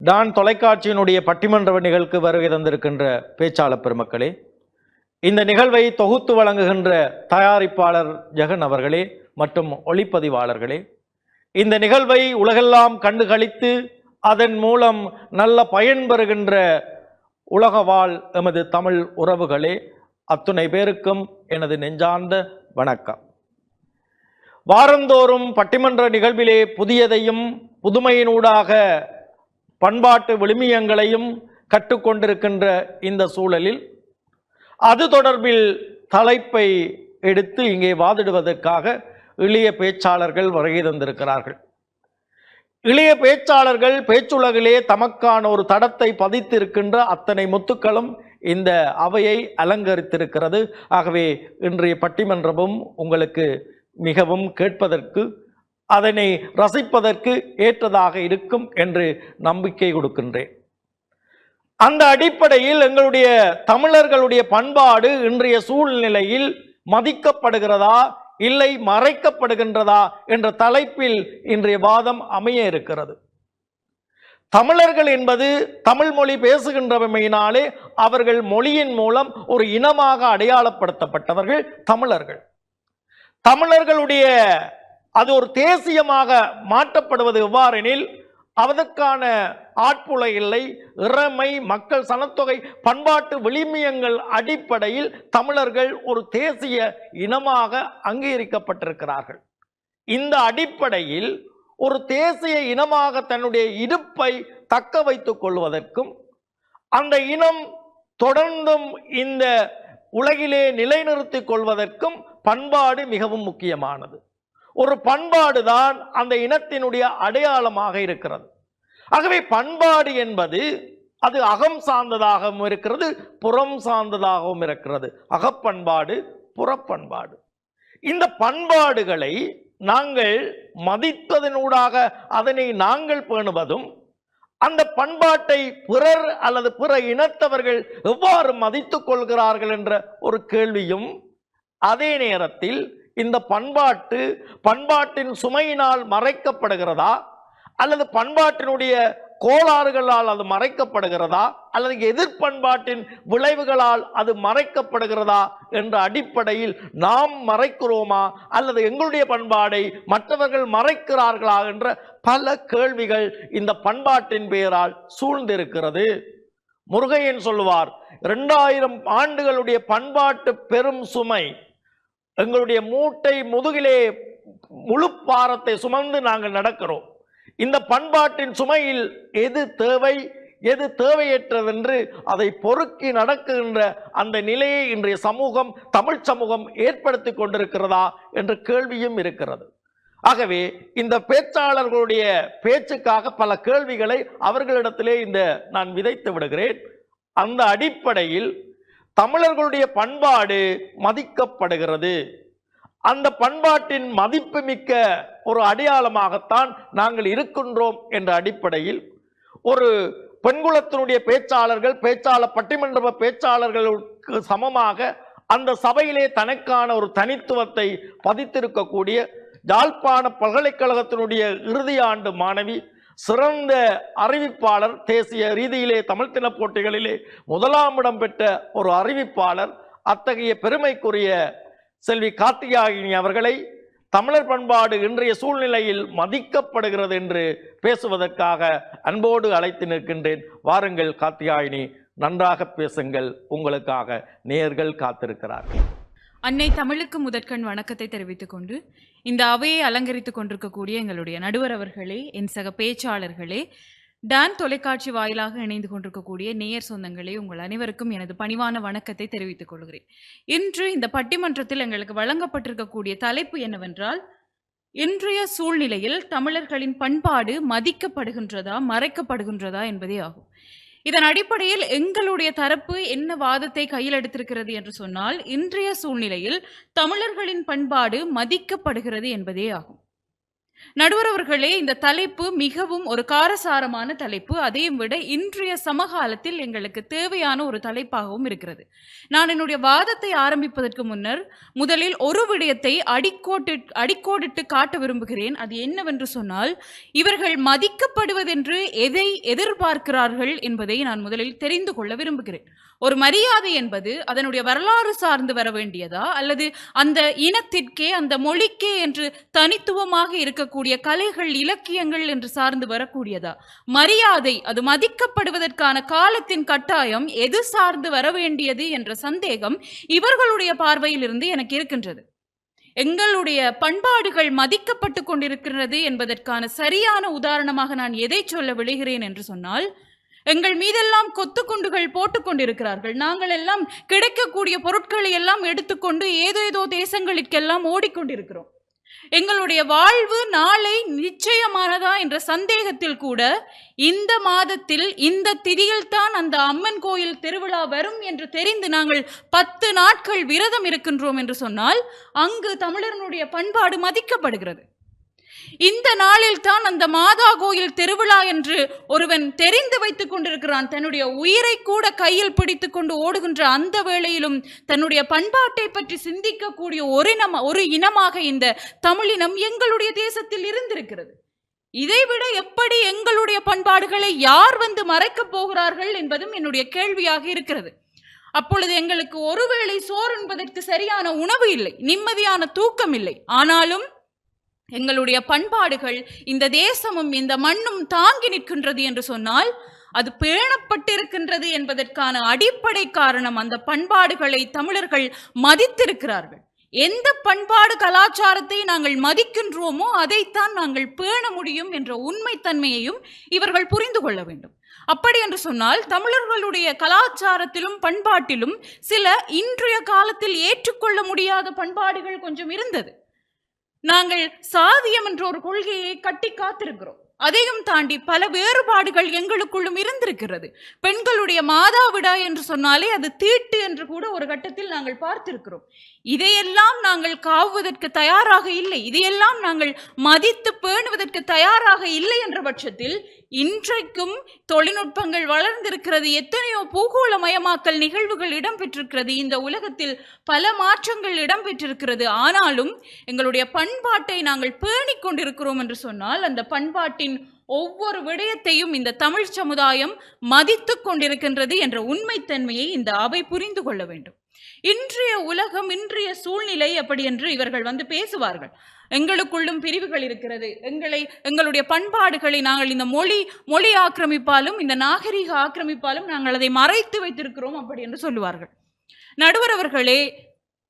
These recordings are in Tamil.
டான் தொலைக்காட்சியினுடைய பட்டிமன்ற நிகழ்வுக்கு வருகை தந்திருக்கின்ற பேச்சாளர் பெருமக்களே, இந்த நிகழ்வை தொகுத்து வழங்குகின்ற தயாரிப்பாளர் ஜெகன் அவர்களே மற்றும் ஒளிப்பதிவாளர்களே, இந்த நிகழ்வை உலகெல்லாம் கண்டுகளித்து அதன் மூலம் நல்ல பயன் பெறுகின்ற உலக வாழ் எமது தமிழ் உறவுகளே, அத்துணை பேருக்கும் எனது நெஞ்சார்ந்த வணக்கம். வாரந்தோறும் பட்டிமன்ற நிகழ்விலே புதியதையும் புதுமையினூடாக பண்பாட்டு விழுமியங்களையும் கற்றுக்கொண்டிருக்கின்ற இந்த சூழலில் அது தொடர்பில் தலைப்பை எடுத்து இங்கே வாதிடுவதற்காக இளைய பேச்சாளர்கள் வருகை தந்திருக்கிறார்கள். இளைய பேச்சாளர்கள் பேச்சுலகிலே தமக்கான ஒரு தடத்தை பதித்திருக்கின்ற அத்தனை முத்துக்களும் இந்த அவையை அலங்கரித்திருக்கிறது. ஆகவே இன்றைய பட்டிமன்றமும் உங்களுக்கு மிகவும் கேட்பதற்கு, அதனை ரசிப்பதற்கு ஏற்றதாக இருக்கும் என்று நம்பிக்கை கொடுக்கின்றேன். அந்த அடிப்படையில் எங்களுடைய தமிழர்களுடைய பண்பாடு இன்றைய சூழ்நிலையில் மதிக்கப்படுகிறதா இல்லை மறைக்கப்படுகின்றதா என்ற தலைப்பில் இன்றைய வாதம் அமைய இருக்கிறது. தமிழர்கள் என்பது தமிழ் மொழி பேசுகின்றமையினாலே அவர்கள் மொழியின் மூலம் ஒரு இனமாக அடையாளப்படுத்தப்பட்டவர்கள் தமிழர்கள். தமிழர்களுடைய அது ஒரு தேசியமாக மாற்றப்படுவது எவ்வாறெனில், அதற்கான ஆட்புல இல்லை, இறைமை, மக்கள் சனத்தொகை, பண்பாட்டு விழுமியங்கள் அடிப்படையில் தமிழர்கள் ஒரு தேசிய இனமாக அங்கீகரிக்கப்பட்டிருக்கிறார்கள். இந்த அடிப்படையில் ஒரு தேசிய இனமாக தன்னுடைய இருப்பை தக்க வைத்துக் கொள்வதற்கும் அந்த இனம் தொடர்ந்தும் இந்த உலகிலே நிலைநிறுத்திக் கொள்வதற்கும் பண்பாடு மிகவும் முக்கியமானது. ஒரு பண்பாடு தான் அந்த இனத்தினுடைய அடையாளமாக இருக்கிறது. ஆகவே பண்பாடு என்பது அது அகம் சார்ந்ததாகவும் இருக்கிறது, புறம் சார்ந்ததாகவும் இருக்கிறது. அகப்பண்பாடு, புறப்பண்பாடு. இந்த பண்பாடுகளை நாங்கள் மதிப்பதனூடாக அதனை நாங்கள் பேணுவதும், அந்த பண்பாட்டை பிறர் அல்லது பிற இனத்தவர்கள் எவ்வாறு மதித்துக் கொள்கிறார்கள் என்ற ஒரு கேள்வியும், அதே நேரத்தில் இந்த பண்பாட்டின் சுமையினால் மறைக்கப்படுகிறதா அல்லது பண்பாட்டினுடைய கோளாறுகளால் அது மறைக்கப்படுகிறதா அல்லது எதிர்பண்பாட்டின் விளைவுகளால் அது மறைக்கப்படுகிறதா என்ற அடிப்படையில் நாம் மறைக்கிறோமா அல்லது எங்களுடைய பண்பாடை மற்றவர்கள் மறைக்கிறார்களா என்ற பல கேள்விகள் இந்த பண்பாட்டின் பெயரால் சூழ்ந்திருக்கிறது. முருகையன் சொல்லுவார், 2000 ஆண்டுகளுடைய பண்பாட்டு பெரும் சுமை எங்களுடைய மூட்டை முதுகிலே முழு பாரத்தை சுமந்து நாங்கள் நடக்கிறோம். இந்த பண்பாட்டின் சுமையில் எது தேவை எது தேவையற்றதென்று அதை பொறுக்கி நடக்குகின்ற அந்த நிலையை இன்றைய சமூகம், தமிழ் சமூகம் ஏற்படுத்தி கொண்டிருக்கிறதா என்ற கேள்வியும் இருக்கிறது. ஆகவே இந்த பேச்சாளர்களுடைய பேச்சுக்காக பல கேள்விகளை அவர்களிடத்திலே நான் விதைத்து விடுகிறேன். அந்த அடிப்படையில் தமிழர்களுடைய பண்பாடு மதிக்கப்படுகிறது. அந்த பண்பாட்டின் மதிப்புமிக்க ஒரு அடையாளமாகத்தான் நாங்கள் இருக்கின்றோம் என்ற அடிப்படையில் ஒரு பெண்குலத்தினுடைய பேச்சாளர் பட்டிமன்ற பேச்சாளர்களுக்கு சமமாக அந்த சபையிலே தனக்கான ஒரு தனித்துவத்தை பதித்திருக்கக்கூடிய யாழ்ப்பாண பல்கலைக்கழகத்தினுடைய இறுதி ஆண்டு மாணவி, சிறந்த அறிவிப்பாளர், தேசிய ரீதியிலே தமிழ் தின போட்டிகளிலே 1ஆம் இடம் பெற்ற ஒரு அறிவிப்பாளர், அத்தகைய பெருமைக்குரிய செல்வி கார்த்தியாயினி அவர்களை தமிழர் பண்பாடு இன்றைய சூழ்நிலையில் மதிக்கப்படுகிறது என்று பேசுவதற்காக அன்போடு அழைத்து நிற்கின்றேன். வாருங்கள் கார்த்தியாயினி, நன்றாக பேசுங்கள். உங்களுக்காக நேயர்கள் காத்திருக்கிறார்கள். அன்னை தமிழுக்கு முதற்கண் வணக்கத்தை தெரிவித்துக் கொண்டு இந்த அவையை அலங்கரித்துக் கொண்டிருக்கக்கூடிய எங்களுடைய நடுவர் அவர்களே, என் சக பேச்சாளர்களே, டான் தொலைக்காட்சி வாயிலாக இணைந்து கொண்டிருக்கக்கூடிய நேயர் சொந்தங்களே, உங்கள் அனைவருக்கும் எனது பணிவான வணக்கத்தை தெரிவித்துக் கொள்கிறேன். இன்று இந்த பட்டிமன்றத்தில் எங்களுக்கு வழங்கப்பட்டிருக்கக்கூடிய தலைப்பு என்னவென்றால், இன்றைய சூழ்நிலையில் தமிழர்களின் பண்பாடு மதிக்கப்படுகின்றதா மறைக்கப்படுகின்றதா என்பதே ஆகும். இதன் அடிப்படையில் எங்களுடைய தரப்பு என்ன வாதத்தை கையில் எடுத்திருக்கிறது என்று சொன்னால், இன்றைய சூழ்நிலையில் தமிழர்களின் பண்பாடு மதிக்கப்படுகிறது என்பதே ஆகும். நடுவர் அவர்களே, இந்த தலைப்பு மிகவும் ஒரு காரசாரமான தலைப்பு. அதையும் விட இன்றைய சமகாலத்தில் எங்களுக்கு தேவையான ஒரு தலைப்பாகவும் இருக்கிறது. நான் என்னுடைய வாதத்தை ஆரம்பிப்பதற்கு முன்னர் முதலில் ஒரு விடயத்தை அடிக்கோடிட்டு காட்ட விரும்புகிறேன். அது என்னவென்று சொன்னால், இவர்கள் மதிக்கப்படுவதென்று எதை எதிர்பார்க்கிறார்கள் என்பதை நான் முதலில் தெரிந்து கொள்ள விரும்புகிறேன். ஒரு மரியாதை என்பது அதனுடைய வரலாறு சார்ந்து வர வேண்டியதா, அல்லது அந்த இனத்திற்கே அந்த மொழிக்கே என்று தனித்துவமாக இருக்கக்கூடிய கலைகள் இலக்கியங்கள் என்று சார்ந்து வரக்கூடியதா? மரியாதை அது மதிக்கப்படுவதற்கான காலத்தின் கட்டாயம் எது சார்ந்து வர வேண்டியது என்ற சந்தேகம் இவர்களுடைய பார்வையில் இருந்து எனக்கு இருக்கின்றது. எங்களுடைய பண்பாடுகள் மதிக்கப்பட்டு கொண்டிருக்கிறது என்பதற்கான சரியான உதாரணமாக நான் எதை சொல்ல விளைகிறேன் என்று சொன்னால், எங்கள் மீதெல்லாம் கொத்து குண்டுகள் போட்டுக் கொண்டிருக்கிறார்கள். நாங்கள் எல்லாம் கிடைக்கக்கூடிய பொருட்களை எல்லாம் எடுத்துக்கொண்டு ஏதோ தேசங்களுக்கெல்லாம் ஓடிக்கொண்டிருக்கிறோம். எங்களுடைய வாழ்வு நாளை நிச்சயமானதா என்ற சந்தேகத்தில் கூட இந்த மாதத்தில் இந்த திதியில் தான் அந்த அம்மன் கோயில் திருவிழா வரும் என்று தெரிந்து நாங்கள் 10 நாட்கள் விரதம் இருக்கின்றோம் என்று சொன்னால் அங்கு தமிழர்களுடைய பண்பாடு மதிக்கப்படுகிறது. இந்த நாளில் தான் அந்த மாதா கோயில் திருவிழா என்று ஒருவன் தெரிந்து வைத்துக் கொண்டிருக்கிறான். தன்னுடைய உயிரை கூட கையில் பிடித்துக் கொண்டு ஓடுகின்ற அந்த வேளையிலும் தன்னுடைய பண்பாட்டை பற்றி சிந்திக்கக்கூடிய ஒரு இனமாக இந்த தமிழினம் எங்களுடைய தேசத்தில் இருந்திருக்கிறது. இதைவிட எப்படி எங்களுடைய பண்பாடுகளை யார் வந்து மறைக்கப் போகிறார்கள் என்பதும் என்னுடைய கேள்வியாக இருக்கிறது. அப்பொழுது எங்களுக்கு ஒருவேளை சோறு என்பதற்கு சரியான உணவு இல்லை, நிம்மதியான தூக்கம் இல்லை. ஆனாலும் எங்களுடைய பண்பாடுகள் இந்த தேசமும் இந்த மண்ணும் தாங்கி நிற்கின்றது என்று சொன்னால் அது பேணப்பட்டிருக்கின்றது என்பதற்கான அடிப்படை காரணம் அந்த பண்பாடுகளை தமிழர்கள் மதித்திருக்கிறார்கள். எந்த பண்பாடு கலாச்சாரத்தை நாங்கள் மதிக்கின்றோமோ அதைத்தான் நாங்கள் பேண முடியும் என்ற உண்மைத்தன்மையையும் இவர்கள் புரிந்து கொள்ள வேண்டும். அப்படி என்று சொன்னால் தமிழர்களுடைய கலாச்சாரத்திலும் பண்பாட்டிலும் சில இன்றைய காலத்தில் ஏற்றுக்கொள்ள முடியாத பண்பாடுகள் கொஞ்சம் இருந்தது. நாங்கள் சாதியம் என்ற ஒரு கொள்கையை கட்டி காத்திருக்கிறோம். அதையும் தாண்டி பல வேறுபாடுகள் எங்களுக்குள்ளும் இருந்திருக்கிறது. பெண்களுடைய மாதாவிடாய் என்று சொன்னாலே அது தீட்டு என்று கூட ஒரு கட்டத்தில் நாங்கள் பார்த்திருக்கிறோம். இதையெல்லாம் நாங்கள் காவுவதற்கு தயாராக இல்லை, இதையெல்லாம் நாங்கள் மதித்து பேணுவதற்கு தயாராக இல்லை என்ற பட்சத்தில் இன்றைக்கும் தொழில்நுட்பங்கள் வளர்ந்திருக்கிறது. எத்தனையோ பூகோளமயமாக்கல் நிகழ்வுகள் இடம்பெற்றிருக்கிறது. இந்த உலகத்தில் பல மாற்றங்கள் இடம்பெற்றிருக்கிறது. ஆனாலும் எங்களுடைய பண்பாட்டை நாங்கள் பேணிக் கொண்டிருக்கிறோம் என்று சொன்னால் அந்த பண்பாட்டின் ஒவ்வொரு விடயத்தையும் இந்த தமிழ் சமுதாயம் மதித்து கொண்டிருக்கின்றது என்ற உண்மைத்தன்மையை இந்த அவை புரிந்து கொள்ள வேண்டும். இன்றைய உலகம், இன்றைய சூழ்நிலை அப்படி என்று இவர்கள் வந்து பேசுவார்கள். எங்களுக்குள்ளும் பிரிவுகள் இருக்கிறது, எங்களுடைய பண்பாடுகளை நாங்கள் இந்த மொழி ஆக்கிரமிப்பாலும் இந்த நாகரிக ஆக்கிரமிப்பாலும் நாங்கள் அதை மறைத்து வைத்திருக்கிறோம் அப்படி என்று சொல்லுவார்கள். நடுவர் அவர்களே,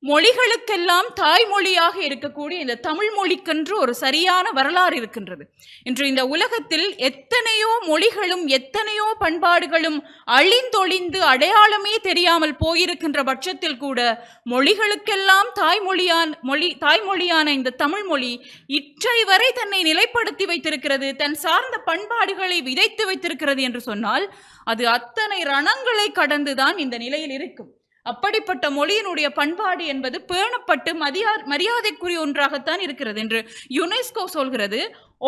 மொழிகளுக்கெல்லாம் தாய்மொழியாக இருக்கக்கூடிய இந்த தமிழ் மொழிக்கென்று ஒரு சரியான வரலாறு இருக்கின்றது. இன்று இந்த உலகத்தில் எத்தனையோ மொழிகளும் எத்தனையோ பண்பாடுகளும் அழிந்தொழிந்து அடையாளமே தெரியாமல் போயிருக்கின்ற பட்சத்தில் கூட மொழிகளுக்கெல்லாம் தாய்மொழியான இந்த தமிழ் மொழி இற்றை வரை தன்னை நிலைப்படுத்தி வைத்திருக்கிறது, தன் சார்ந்த பண்பாடுகளை விதைத்து வைத்திருக்கிறது என்று சொன்னால் அது அத்தனை ரணங்களை கடந்துதான் இந்த நிலையில் இருக்கும். அப்படிப்பட்ட மொழியினுடைய பண்பாடு என்பது பேணப்பட்டு மரியாதைக்குரிய ஒன்றாகத்தான் இருக்கிறது என்று யுனெஸ்கோ சொல்கிறது.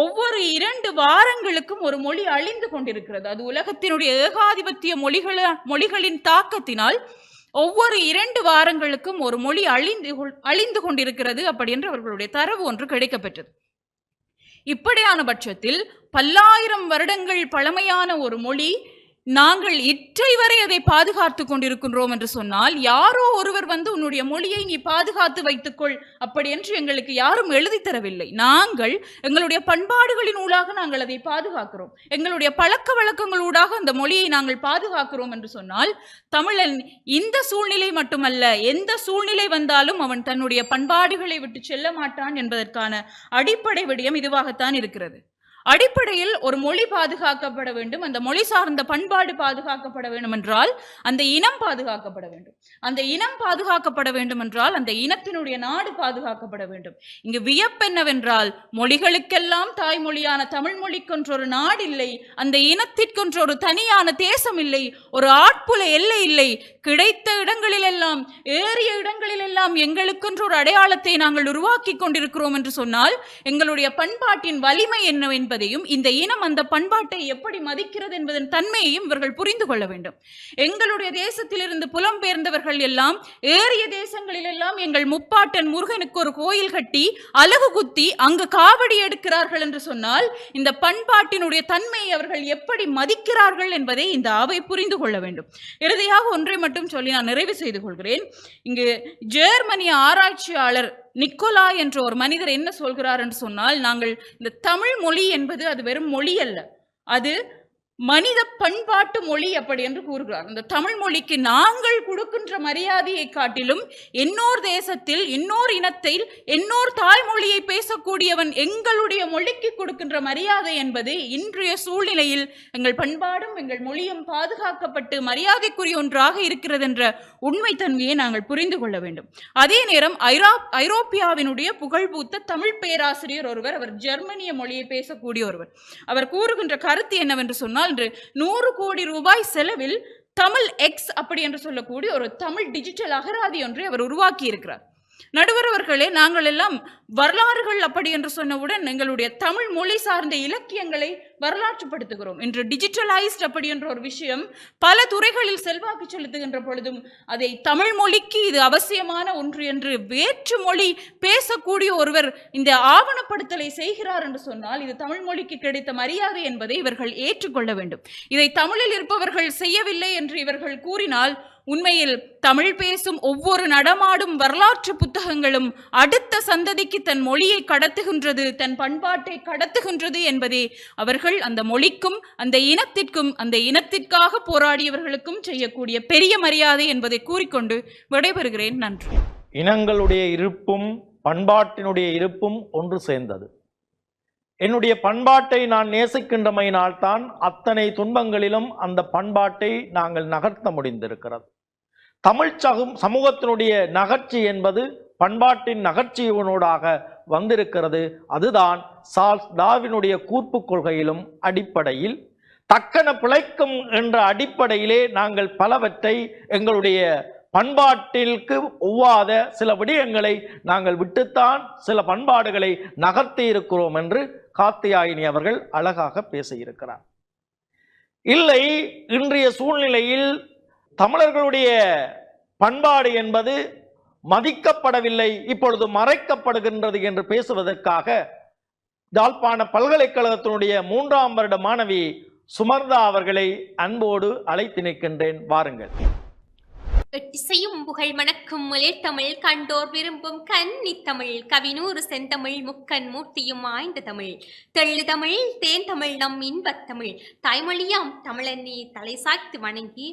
ஒவ்வொரு 2 வாரங்களுக்கும் ஒரு மொழி அழிந்து கொண்டிருக்கிறது. அது உலகத்தினுடைய ஏகாதிபத்திய மொழிகளின் தாக்கத்தினால் ஒவ்வொரு 2 வாரங்களுக்கும் ஒரு மொழி அழிந்து கொண்டிருக்கிறது அப்படி என்று அவர்களுடைய தரவு ஒன்று கிடைக்கப்பெற்றது. இப்படியான பட்சத்தில் பல்லாயிரம் வருடங்கள் பழமையான ஒரு மொழி நாங்கள் இற்றை வரை அதை பாதுகாத்து கொண்டிருக்கின்றோம் என்று சொன்னால் யாரோ ஒருவர் வந்து உன்னுடைய மொழியை நீ பாதுகாத்து வைத்துக்கொள் அப்படி என்று எங்களுக்கு யாரும் எழுதி தரவில்லை. நாங்கள் எங்களுடைய பண்பாடுகளின் ஊடாக நாங்கள் அதை பாதுகாக்கிறோம், எங்களுடைய பழக்க வழக்கங்களூடாக அந்த மொழியை நாங்கள் பாதுகாக்கிறோம் என்று சொன்னால் தமிழன் இந்த சூழ்நிலை மட்டுமல்ல, எந்த சூழ்நிலை வந்தாலும் அவன் தன்னுடைய பண்பாடுகளை விட்டு செல்ல மாட்டான் என்பதற்கான அடிப்படை விடயம் இதுவாகத்தான் இருக்கிறது. அடிப்படையில் ஒரு மொழி பாதுகாக்கப்பட வேண்டும், அந்த மொழி சார்ந்த பண்பாடு பாதுகாக்கப்பட வேண்டும் என்றால் அந்த இனம் பாதுகாக்கப்பட வேண்டும். அந்த இனம் பாதுகாக்கப்பட வேண்டும் என்றால் அந்த இனத்தினுடைய நாடு பாதுகாக்கப்பட வேண்டும். இங்கு வியப்பு என்னவென்றால், மொழிகளுக்கெல்லாம் தாய்மொழியான தமிழ் மொழிக்கொன்று ஒரு நாடு இல்லை, அந்த இனத்திற்கொன்று ஒரு தனியான தேசம் இல்லை, ஒரு ஆட்புல எல்லை இல்லை. கிடைத்த இடங்களிலெல்லாம், ஏறிய இடங்களிலெல்லாம் எங்களுக்கென்று ஒரு அடையாளத்தை நாங்கள் உருவாக்கி கொண்டிருக்கிறோம் என்று சொன்னால் எங்களுடைய பண்பாட்டின் வலிமை என்ன என்பதையும், இந்த இனம் அந்த பண்பாட்டை எப்படி மதிக்கிறது என்பதன் தன்மையையும் இவர்கள் புரிந்து கொள்ள வேண்டும். எங்களுடைய தேசத்திலிருந்து புலம்பெயர்ந்தவர்கள் எல்லாம் ஏறிய தேசங்களில் எல்லாம் எங்கள் முப்பாட்டன் முருகனுக்கு ஒரு கோயில் கட்டி அலகு குத்தி அங்கு காவடி எடுக்கிறார்கள் என்று சொன்னால் இந்த பண்பாட்டினுடைய தன்மையை அவர்கள் எப்படி மதிக்கிறார்கள் என்பதை இந்த அவை புரிந்து கொள்ள வேண்டும். இறுதியாக ஒன்றை மட்டும் சொல்லி நான் நிறைவு செய்து கொள்கிறேன். இங்கு ஜெர்மனிய ஆராய்ச்சியாளர் நிக்கோலா என்ற ஒரு மனிதர் என்ன சொல்கிறார் என்று சொன்னால், நாங்கள் இந்த தமிழ் மொழி என்பது அது வெறும் மொழி அல்ல, அது மனித பண்பாட்டு மொழி அப்படி என்று கூறுகிறார். இந்த தமிழ் மொழிக்கு நாங்கள் கொடுக்கின்ற மரியாதையை காட்டிலும் இன்னொரு தேசத்தில் இன்னொரு இனத்தில் இன்னொரு தாய்மொழியை பேசக்கூடியவன் எங்களுடைய மொழிக்கு கொடுக்கின்ற மரியாதை என்பது இன்றைய சூழ்நிலையில் எங்கள் பண்பாடும் எங்கள் மொழியும் பாதுகாக்கப்பட்டு மரியாதைக்குரிய ஒன்றாக இருக்கிறது என்ற உண்மை தன்மையை நாங்கள் புரிந்து கொள்ள வேண்டும். அதே நேரம் ஐரோப்பியாவினுடைய புகழ்பூத்த தமிழ் பேராசிரியர் ஒருவர், அவர் ஜெர்மனிய மொழியை பேசக்கூடிய ஒருவர், அவர் கூறுகின்ற கருத்து என்னவென்று சொன்னால், 100 கோடி ரூபாய் செலவில் தமிழ் எக்ஸ் அப்படி என்று சொல்லக்கூடிய ஒரு தமிழ் டிஜிட்டல் அகராதி ஒன்றை அவர் உருவாக்கி இருக்கிறார். நடுவர் அவர்களே, நாங்கள் எல்லாம் வரலாறுகள் அப்படி என்று சொன்னவுடன் எங்களுடைய தமிழ் மொழி சார்ந்த இலக்கியங்களை வரலாற்றுப்படுத்துகிறோம். இன்று டிஜிட்டலைஸ்ட் அப்படி என்ற ஒரு விஷயம் பல துறைகளில் செல்வாக்கு செலுத்துகின்ற பொழுதும் அதை தமிழ் மொழிக்கு இது அவசியமான ஒன்று என்று வேற்று மொழி பேசக்கூடிய ஒருவர் இந்த ஆவணப்படுத்தலை செய்கிறார் என்று சொன்னால் இது தமிழ் மொழிக்கு கிடைத்த மரியாதை என்பதை இவர்கள் ஏற்றுக்கொள்ள வேண்டும். இதை தமிழில் இருப்பவர்கள் செய்யவில்லை என்று இவர்கள் கூறினால் உண்மையில் தமிழ் பேசும் ஒவ்வொரு நடமாடும் வரலாற்று புத்தகங்களும் அடுத்த சந்ததிக்கு தன் மொழியை கடத்துகின்றது, தன் பண்பாட்டை கடத்துகின்றது என்பதே அவர்கள் அந்த மொழிக்கும் அந்த இனத்திற்கும் அந்த இனத்திற்காக போராடியவர்களுக்கும் செய்யக்கூடிய பெரிய மரியாதை என்பதை கூறிக்கொண்டு விடைபெறுகிறேன். நன்றி. இனங்களுடைய இருப்பும் பண்பாட்டினுடைய இருப்பும் ஒன்று சேர்ந்தது. என்னுடைய பண்பாட்டை நான் நேசிக்கின்றமையினால்தான் அத்தனை துன்பங்களிலும் அந்த பண்பாட்டை நாங்கள் நகர்த்த முடிந்திருக்கிறது. தமிழ் சமூகத்தினுடைய நகர்ச்சி என்பது பண்பாட்டின் நகர்ச்சியினூடாக வந்திருக்கிறது. அதுதான் சார்ல்ஸ் டார்வினுடைய கூர்ப்பு கொள்கையிலும் அடிப்படையில் தக்கன பிழைக்கும் என்ற அடிப்படையிலே நாங்கள் பலவற்றை எங்களுடைய பண்பாட்டிற்கு ஒவ்வாத சில விடயங்களை நாங்கள் விட்டுத்தான் சில பண்பாடுகளை நகர்த்தி இருக்கிறோம் என்று காத்தியாயினி அவர்கள் அழகாக பேசியிருக்கிறார். இல்லை, இன்றைய சூழ்நிலையில் தமிழர்களுடைய பண்பாடு என்பது மதிக்கப்படவில்லை, இப்பொழுது மறைக்கப்படுகின்றது என்று பேசுவதற்காக யாழ்ப்பாண பல்கலைக்கழகத்தினுடைய 3ஆம் வருட மாணவி சுமர்தா அவர்களை அன்போடு அழைத்து நிற்கின்றேன். வாருங்கள். எட்டிசையும் புகழ் மணக்கும் முயல் தமிழ் கண்டோர் விரும்பும் கன்னி தமிழ் கவினூறு செந்தமிழ் முக்கன் மூர்த்தியும் ஆய்ந்த தமிழ் தெள்ளு தமிழ் தேன் தமிழ் நம் இன்பத் தமிழ் தாய்மொழியாம் தமிழன்னி தலை சாய்த்து வணங்கி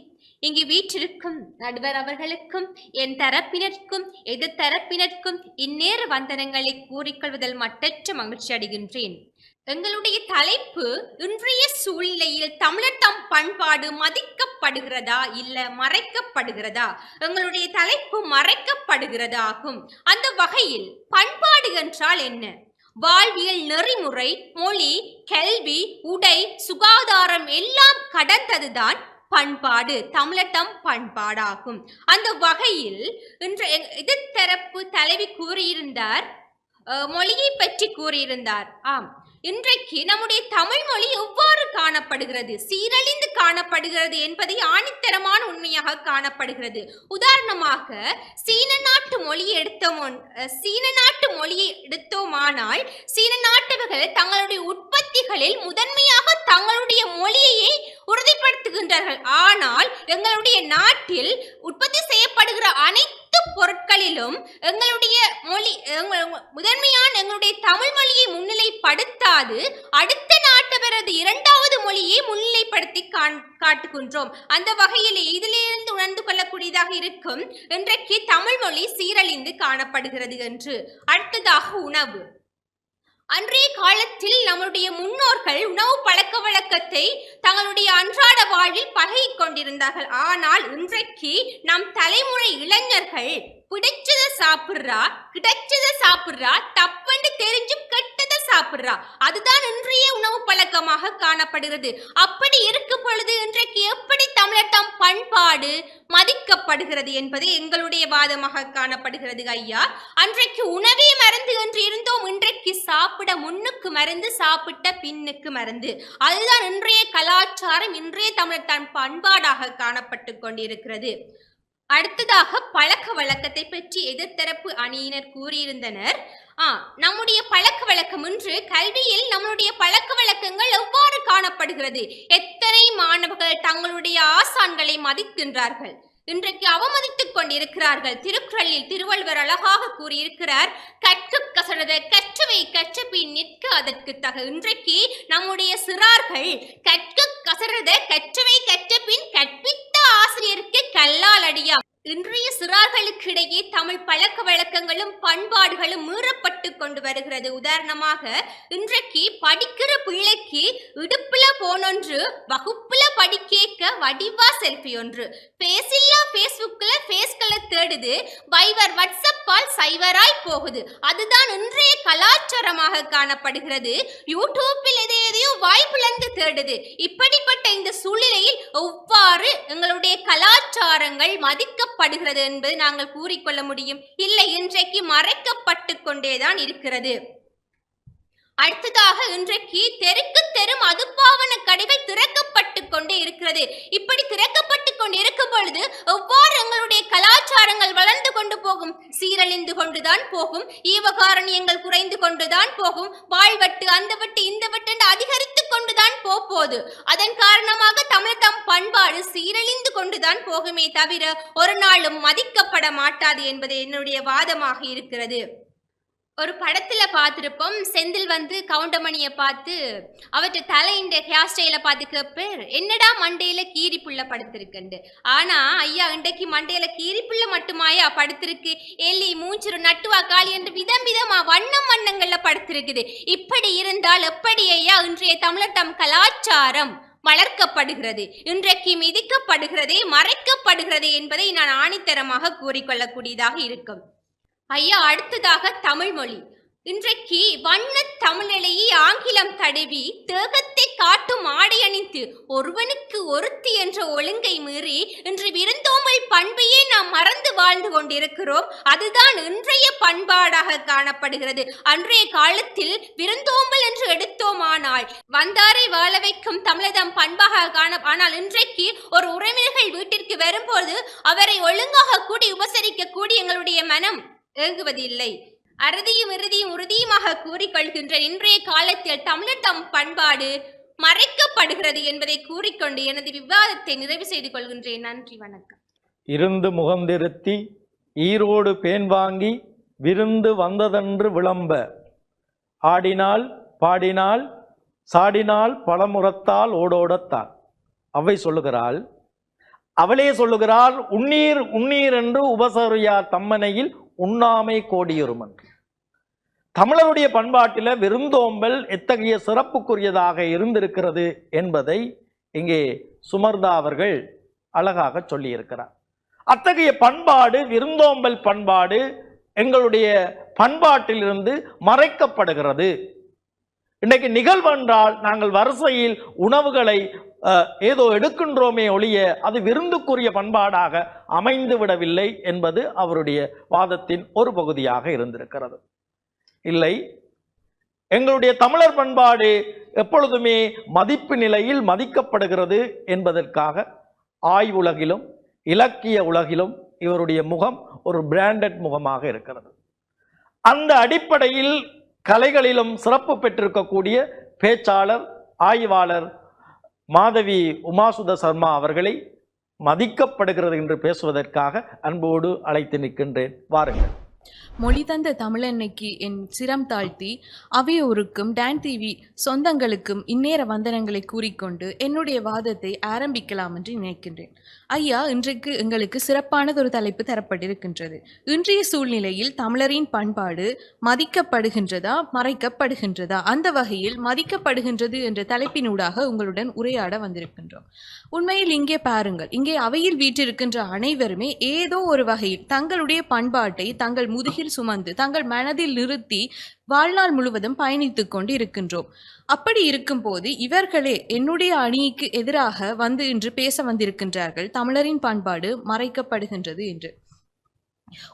இங்கு வீற்றிருக்கும் நடுவர் அவர்களுக்கும் என் தரப்பினருக்கும் எதிர் தரப்பினருக்கும் இந்நேர வந்தனங்களை கூறிக்கொள்வதில் மட்டற்ற மகிழ்ச்சி அடைகின்றேன். எங்களுடைய தலைப்பு, இன்றைய சூழ்நிலையில் தமிழர் தம் பண்பாடு மதிக்கப்படுகிறதா இல்ல மறைக்கப்படுகிறதா? எங்களுடைய தலைப்பு மறைக்கப்படுகிறதா ஆகும். அந்த வகையில் பண்பாடு என்றால் என்ன? வாழ்வியல் நெறிமுறை, மொழி, கல்வி, உடை, சுகாதாரம் எல்லாம் கடந்ததுதான் பண்பாடு, தமிழர் தம் பண்பாடாகும். அந்த வகையில் இன்று எதிர்த்தரப்பு தலைவி கூறியிருந்தார், மொழியை பற்றி கூறியிருந்தார். ஆம், இன்றைக்கு நம்முடைய தமிழ் மொழி எவ்வாறு காணப்படுகிறது, சீரழிந்து காணப்படுகிறது என்பதை ஆணித்தரமான உண்மையாக காணப்படுகிறது. உதாரணமாக சீன நாட்டு மொழியை எடுத்தோமானால் சீன நாட்டவர்கள் தங்களுடைய உற்பத்திகளில் முதன்மையாக தங்களுடைய மொழியையே உறுதிப்படுத்துகின்றார்கள். ஆனால் எங்களுடைய நாட்டில் உற்பத்தி செய்யப்படுகிற அனைத்து பொருட்களிலும் எங்களுடைய மொழி முதன்மையான எங்களுடைய தமிழ் மொழியை முன்னிலைப்படுத்தாது அடுத்த நாட்டவரது இரண்டாவது மொழியை முன்னிலைப்படுத்தி காட்டுகின்றோம். அந்த வகையில் இதிலிருந்து உணர்ந்து கொள்ளக்கூடியதாக இருக்கும் இன்றைக்கு தமிழ் மொழி சீரழிந்து காணப்படுகிறது என்று. அடுத்ததாக உணவு. அன்றைய காலத்தில் நம்முடைய முன்னோர்கள் உணவு பழக்க வழக்கத்தை தங்களுடைய அன்றாட வாழ்வில் பழகிக் கொண்டிருந்தார்கள். ஆனால் இன்றைக்கு நம் தலைமுறை இளைஞர்கள் பிடிச்சதை சாப்பிடுறா, கிடைச்சதை சாப்பிடுறா, தப்புன்னு தெரிஞ்சும் கெட்டதை சாப்பிடுறா. அதுதான் இன்றைய உணவு பழக்கமாக காணப்படுகிறது. அப்படி இருக்கும் பொழுது இன்றைக்கு எப்படி தமிழர் தம் பண்பாடு மதிக்கப்படுகிறது என்பது எங்களுடைய வாதமாக காணப்படுகிறது ஐயா. அன்றைக்கு உணவே மருந்து என்று இருந்தோம், இன்றைக்கு சாப்பிட முன்னுக்கு மருந்து, சாப்பிட்ட பின்னுக்கு மருந்து. அதுதான் இன்றைய கலாச்சாரம், இன்றைய தமிழர் தன் பண்பாடாக காணப்பட்டு கொண்டிருக்கிறது. அடுத்ததாக பழக்க வழக்கத்தை பற்றி எதிர்த்தரப்பு அணியினர் கூறியிருந்தனர். நம்முடைய பழக்க வழக்கம் இன்று கல்வியில் நம்மளுடைய பழக்க வழக்கங்கள் எவ்வாறு காணப்படுகிறது? எத்தனை மாணவர்கள் தங்களுடைய ஆசான்களை மதிக்கின்றார்கள், இன்றைக்கு அவமதித்துக் கொண்டிருக்கிறார்கள். திருக்குறளில் திருவள்ளுவர் அழகாக கூறியிருக்கிறார், கற்று கசடத கற்றவை கற்றபின் நிற்க அதற்கு தக. இன்றைக்கு நம்முடைய சிறார்கள் கற்று கசடத கற்றவை கற்றபின் கற்பித்த ஆசிரியருக்கு கல்லால் அடியா. இன்றைய சிறார்களுக்கு இடையே தமிழ் பழக்க வழக்கங்களும் பண்பாடுகளும் மீறப்பட்டு கொண்டு வருகிறது. உதாரணமாக இன்றைக்கு படிக்கிற பிள்ளைக்கு இடுப்புல போனொன்று, வகுப்புல படிக்க வடிவா செல்ஃபி ஒன்று, பேசில்லா பேஸ்புக்ல பேஸ்களை தேடுது, வைவர் வாட்ஸ்அப்பால் சைவராய் போகுது. அதுதான் இன்றைய கலாச்சாரமாக காணப்படுகிறது. யூடியூப்பில் எதையோ வாய் பிளந்து தேடுது. இப்படிப்பட்ட இந்த சூழ்நிலையில் எவ்வாறு எங்களுடைய கலாச்சாரங்கள் மதிக்கப்படுகிறது என்பது நாங்கள் கூறிக்கொள்ள முடியும்? இல்லை, இன்றைக்கு மறைக்கப்பட்டு கொண்டேதான் இருக்கிறது. அடுத்ததாக இன்றைக்கு தெருக்கு தெரு மதுபாவன கடைகள் திறக்கப்பட்டு கொண்டே இருக்கிறது. இப்படி திறக்கப்பட்டு கொண்டு இருக்கும் பொழுது எவ்வாறு எங்களுடைய கலாச்சாரங்கள் வளர்ந்து கொண்டு போகும்? சீரழிந்து கொண்டுதான் போகும், ஈவகாரணியங்கள் குறைந்து கொண்டுதான் போகும், வாழ்வட்டு அந்த வட்டு இந்த வட்டு அதிகரித்து கொண்டுதான் போகுது. அதன் காரணமாக தமிழ் தம் பண்பாடு சீரழிந்து கொண்டுதான் போகுமே தவிர ஒரு நாளும் மதிக்கப்பட மாட்டாது என்பது என்னுடைய வாதமாக இருக்கிறது. ஒரு படத்துல பார்த்திருப்போம், செந்தில் வந்து கவுண்டமணியை பார்த்து அவற்றை தலையின்ற ஹேர் ஸ்டைல பார்த்து கேட்பேர், என்னடா மண்டையில கீரி புள்ள படுத்திருக்கு. ஆனா ஐயா, இன்றைக்கு மண்டையில கீரி புள்ள மட்டுமாயா படுத்திருக்கு? எல்லி மூஞ்சிரு நட்டுவா காலி என்று விதம் விதமா வண்ணம் வண்ணங்கள்ல படுத்திருக்குது. இப்படி இருந்தால் எப்படி ஐயா இன்றைய தமிழர் தம் கலாச்சாரம் வளர்க்கப்படுகிறது, இன்றைக்கு மிதிக்கப்படுகிறதே, மறைக்கப்படுகிறது என்பதை நான் ஆணித்தரமாக கூறிக்கொள்ளக்கூடியதாக இருக்கும் ஐயா. அடுத்ததாக தமிழ் மொழி. இன்றைக்கு வண்ண தமிழிலேயே ஆங்கிலம் தடவி தேகத்தை காட்டும் ஆடை அணிந்து ஒருவனுக்கு ஒருத்தி என்ற ஒழுங்கை மீறி இன்று விருந்தோம்பல் பண்பையே நாம் மறந்து வாழ்ந்து கொண்டிருக்கிறோம். அதுதான் இன்றைய பண்பாடாக காணப்படுகிறது. அன்றைய காலத்தில் விருந்தோம்பல் என்று எடுத்தோமானால் வந்தாரை வாழ வைக்கும் தமிழதம் பண்பாக ஆனால் இன்றைக்கு ஒரு உறவினர்கள் வீட்டிற்கு வரும்போது அவரை ஒழுங்காக கூடி உபசரிக்க கூடி எங்களுடைய மனம் ஏங்குவதில்லை. அறுதியும் இறுதியும் உறுதியுமாக கூறிக்கொள்கின்ற இன்றைய காலத்தில் தமிழர் தம் பண்பாடு மறைக்கப்படுகிறது என்பதை கூறிக்கொண்டு எனது விவாதத்தை நிறைவு செய்து கொள்கின்றேன். நன்றி, வணக்கம். இருந்து முகந்திருத்தி ஈரோடு பேன் வாங்கி விருந்து வந்ததென்று விளம்ப, ஆடினால் பாடினால் சாடினால் பலமுறத்தால் ஓடோடத்தான். அவை சொல்லுகிறாள், அவளே சொல்லுகிறாள், உண்ணீர் உண்ணீர் என்று உபசரியார் தம்மனையில் உண்ணாமை கோடியொருமன். தமிழருடைய பண்பாட்டில் விருந்தோம்பல் எத்தகைய சிறப்புக்குரியதாக இருந்திருக்கிறது என்பதை இங்கே சுமர்தா அவர்கள் அழகாக சொல்லியிருக்கிறார். அத்தகைய பண்பாடு, விருந்தோம்பல் பண்பாடு எங்களுடைய பண்பாட்டிலிருந்து மறைக்கப்படுகிறது. இன்றைக்கு நிகழ்வென்றால் நாங்கள் வரிசையில் உணவுகளை ஏதோ எடுக்கின்றோமே ஒழிய அது விருந்துக்குரிய பண்பாடாக அமைந்து விடவில்லை என்பது அவருடைய வாதத்தின் ஒரு பகுதியாக இருந்திருக்கிறது. இல்லை, எங்களுடைய தமிழர் பண்பாடு எப்பொழுதுமே மதிப்பு நிலையில் மதிக்கப்படுகிறது என்பதற்காக ஆய்வுலகிலும் இலக்கிய உலகிலும் இவருடைய முகம் ஒரு பிராண்டட் முகமாக இருக்கிறது. அந்த அடிப்படையில் கலைகளிலும் சிறப்பு பெற்றிருக்கக்கூடிய பேச்சாளர், ஆய்வாளர் மாதவி உமாசுத சர்மா அவர்களை மதிக்கப்படுகிறது என்று பேசுவதற்காக அன்போடு அழைத்து நிற்கின்றேன். வாருங்கள். மொழி தந்த தமிழன்னைக்கு என் சிரம் தாழ்த்தி அவையோருக்கும் டான் டிவி சொந்தங்களுக்கும் இந்நேர வந்தனங்களை கூறிக்கொண்டு என்னுடைய வாதத்தை ஆரம்பிக்கலாம் என்று நினைக்கின்றேன். ஐயா, இன்றைக்கு எங்களுக்கு சிறப்பானதொரு தலைப்பு தரப்பட்டிருக்கின்றது. இன்றைய சூழ்நிலையில் தமிழரின் பண்பாடு மதிக்கப்படுகின்றதா மறைக்கப்படுகின்றதா? அந்த வகையில் மதிக்கப்படுகின்றது என்ற தலைப்பினூடாக உங்களுடன் உரையாட வந்திருக்கின்றோம். உண்மையில் இங்கே பாருங்கள், இங்கே அவையில் வீற்றிருக்கின்ற அனைவருமே ஏதோ ஒரு வகையில் தங்களுடைய பண்பாட்டை தங்கள் முதுகில் சுமந்து தங்கள் மனதில் நிறுத்தி வாழ்நாள் முழுவதும் பயணித்துக் கொண்டு இருக்கின்றோம். அப்படி இருக்கும்போது இவர்களே என்னுடைய அணிக்கு எதிராக வந்து இன்று பேச வந்திருக்கின்றார்கள், தமிழரின் பண்பாடு மறைக்கப்படுகின்றது என்று.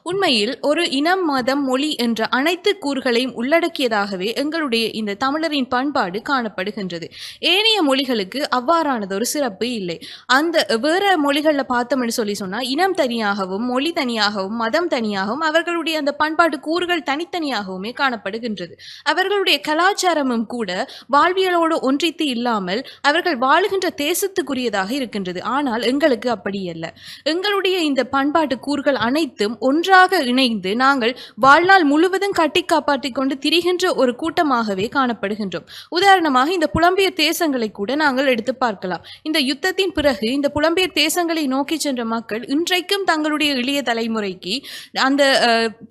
உண்மையில் ஒரு இனம், மதம், மொழி என்ற அனைத்து கூறுகளையும் உள்ளடக்கியதாகவே எங்களுடைய இந்த தமிழரின் பண்பாடு காணப்படுகின்றது. ஏனைய மொழிகளுக்கு அவ்வாறானதொரு சிறப்பு இல்லை. அந்த வேற மொழிகளில் பார்த்தோம்னு சொன்னால் இனம் தனியாகவும் மொழி தனியாகவும் மதம் தனியாகவும் அவர்களுடைய அந்த பண்பாட்டு கூறுகள் தனித்தனியாகவுமே காணப்படுகின்றது. அவர்களுடைய கலாச்சாரமும் கூட வாழ்வியலோடு ஒன்றித்து இல்லாமல் அவர்கள் வாழுகின்ற தேசத்துக்குரியதாக இருக்கின்றது. ஆனால் எங்களுக்கு அப்படி அல்ல. எங்களுடைய இந்த பண்பாட்டு கூறுகள் அனைத்தும் ஒன்றாக இணைந்து நாங்கள் வாழ்நாள் முழுவதும் கட்டி காப்பாற்றிக் கொண்டு திரிகின்ற ஒரு கூட்டமாகவே காணப்படுகின்றோம். உதாரணமாக இந்த புலம்பெயர் தேசங்களை கூட நாங்கள் எடுத்து பார்க்கலாம். இந்த யுத்தத்தின் பிறகு இந்த புலம்பெயர் தேசங்களை நோக்கி சென்ற மக்கள் இன்றைக்கும் தங்களுடைய இளைய தலைமுறைக்கு அந்த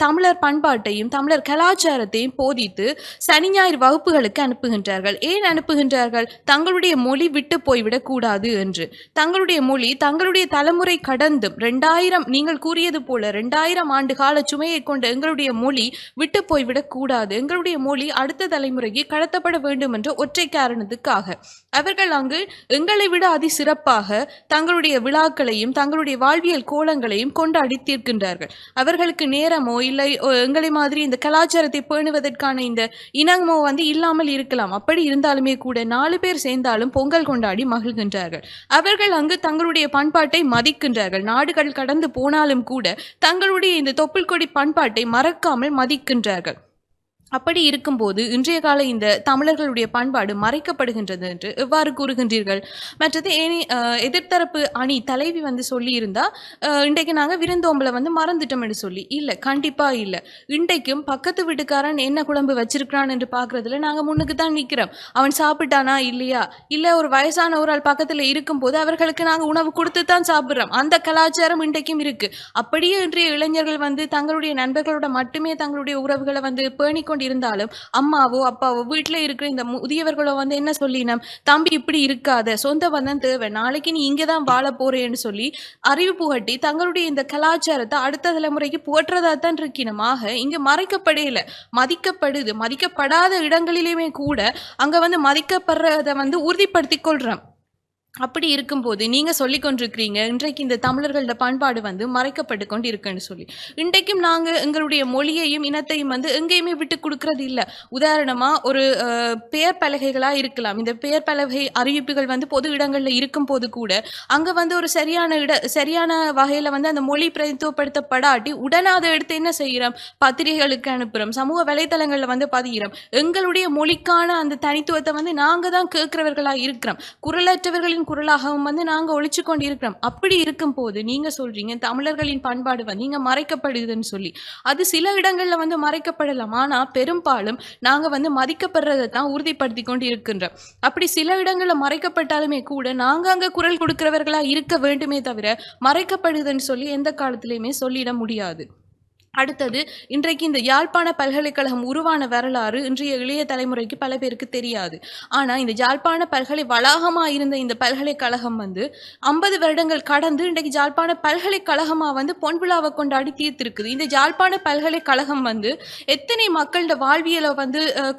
தமிழர் பண்பாட்டையும் தமிழர் கலாச்சாரத்தையும் போதித்து சனி ஞாயிறு வகுப்புகளுக்கு அனுப்புகின்றார்கள். ஏன் அனுப்புகின்றார்கள்? தங்களுடைய மொழி விட்டு போய்விடக் கூடாது என்று. தங்களுடைய மொழி தங்களுடைய தலைமுறை கடந்தும் 2000 நீங்கள் கூறியது போல 2000 ஆண்டு கால சுமையை கொண்ட எங்களுடைய மொழி விட்டு போய்விடக் கூடாது, எங்களுடைய மொழி அடுத்த தலைமுறைக்கு கடத்தப்பட வேண்டும் என்ற ஒற்றை காரணத்துக்காக அவர்கள் அங்கு எங்களை விட அதி சிறப்பாக தங்களுடைய விழாக்களையும் தங்களுடைய வாழ்வியல் கோலங்களையும் கொண்டாடி தீர்க்கின்றார்கள். அவர்களுக்கு நேரமோ இல்லை எங்களை மாதிரி இந்த கலாச்சாரத்தை பேணுவதற்கான இந்த இனமோ இல்லாமல் இருக்கலாம். அப்படி இருந்தாலுமே கூட 4 பேர் சேர்ந்தாலும் பொங்கல் கொண்டாடி மகிழ்கின்றார்கள். அவர்கள் அங்கு தங்களுடைய பண்பாட்டை மதிக்கின்றார்கள். நாடுகள் கடந்து போனாலும் கூட தங்களுடைய இந்த தொப்புள் கொடி பண்பாட்டை மறக்காமல் மதிக்கின்றார்கள். அப்படி இருக்கும்போது இன்றைய கால இந்த தமிழர்களுடைய பண்பாடு மறைக்கப்படுகின்றது என்று எவ்வாறு கூறுகின்றீர்கள்? மற்றது எதிர்த்தரப்பு அணி தலைவி சொல்லியிருந்தா இன்றைக்கு நாங்கள் விருந்தோம்பலை மறந்துட்டோம் என்று சொல்லி. இல்லை, கண்டிப்பாக இல்லை. இன்றைக்கும் பக்கத்து வீட்டுக்காரன் என்ன குழம்பு வச்சிருக்கிறான் என்று பார்க்குறதுல நாங்கள் முன்னுக்கு தான் நிற்கிறோம். அவன் சாப்பிட்டானா இல்லையா, இல்லை ஒரு வயசான ஒரு ஆள் பக்கத்தில் இருக்கும்போது அவர்களுக்கு நாங்கள் உணவு கொடுத்து தான் சாப்பிட்றோம். அந்த கலாச்சாரம் இன்றைக்கும் இருக்குது. அப்படியே இன்றைய இளைஞர்கள் தங்களுடைய நண்பர்களோட மட்டுமே தங்களுடைய உறவுகளை பேணிக்கொண்டு இருந்தாலும் அம்மாவோ அப்பாவோ வீட்டில் இருக்கிற இந்த முதியவர்களோ என்ன சொல்லினோம், தம்பி இப்படி இருக்காத, சொந்த பந்தம் தேவை, நாளைக்கு நீ இங்கே தான் வாழ போறேன்னு சொல்லி அறிவு புகட்டி தங்களுடைய இந்த கலாச்சாரத்தை அடுத்த தலைமுறைக்கு புகற்றதா தான் இருக்கணுமாக இங்கே மறைக்கப்படையில மதிக்கப்படுது. மதிக்கப்படாத இடங்களிலுமே கூட அங்கே மதிக்கப்படுறதை உறுதிப்படுத்தி கொள்றோம். அப்படி இருக்கும்போது நீங்கள் சொல்லி கொண்டிருக்கிறீங்க இன்றைக்கு இந்த தமிழர்களோட பண்பாடு மறைக்கப்பட்டு கொண்டு இருக்குன்னு சொல்லி. இன்றைக்கும் நாங்கள் எங்களுடைய மொழியையும் இனத்தையும் எங்கேயுமே விட்டு கொடுக்கறது இல்லை. உதாரணமாக ஒரு பெயர் பலகைகளாக இருக்கலாம். இந்த பெயர் பலகை அறிவிப்புகள் பொது இடங்களில் இருக்கும் போது கூட அங்கே ஒரு சரியான வகையில் அந்த மொழி பிரதித்துவப்படுத்தப்படாட்டி உடனே அதை எடுத்து என்ன செய்கிறோம், பத்திரிகைகளுக்கு அனுப்புகிறோம், சமூக வலைத்தளங்களில் பதிகிறோம். எங்களுடைய மொழிக்கான அந்த தனித்துவத்தை நாங்கள் தான் கேட்கிறவர்களாக இருக்கிறோம். குரலற்றவர்களின் குரலாகவும் நாங்க ஒழிச்சு கொண்டு இருக்கிறோம். அப்படி இருக்கும் போது நீங்க சொல்றீங்க தமிழர்களின் பண்பாடு நீங்க மறைக்கப்படுதுன்னு சொல்லி. அது சில இடங்கள்ல மறைக்கப்படலாம். ஆனா பெரும்பாலும் நாங்க மதிக்கப்படுறதை தான் உறுதிப்படுத்தி கொண்டு இருக்கின்றோம். அப்படி சில இடங்கள்ல மறைக்கப்பட்டாலுமே கூட நாங்க அங்க குரல் கொடுக்கிறவர்களா இருக்க வேண்டுமே தவிர மறைக்கப்படுதுன்னு சொல்லி எந்த காலத்திலையுமே சொல்லிட முடியாது. அடுத்தது, இன்றைக்கு இந்த யாழ்ப்பாண பல்கலைக்கழகம் உருவான வரலாறு இன்றைய இளைய தலைமுறைக்கு பல பேருக்கு தெரியாது. ஆனால் இந்த யாழ்ப்பாண பல்கலை வளாகமாக இருந்த இந்த பல்கலைக்கழகம் 50 வருடங்கள் கடந்து இன்றைக்கு யாழ்ப்பாண பல்கலைக்கழகமாக பொன்விழாவை கொண்டாடி தீர்த்திருக்குது. இந்த யாழ்ப்பாண பல்கலைக்கழகம் எத்தனை மக்களோட வாழ்வியலை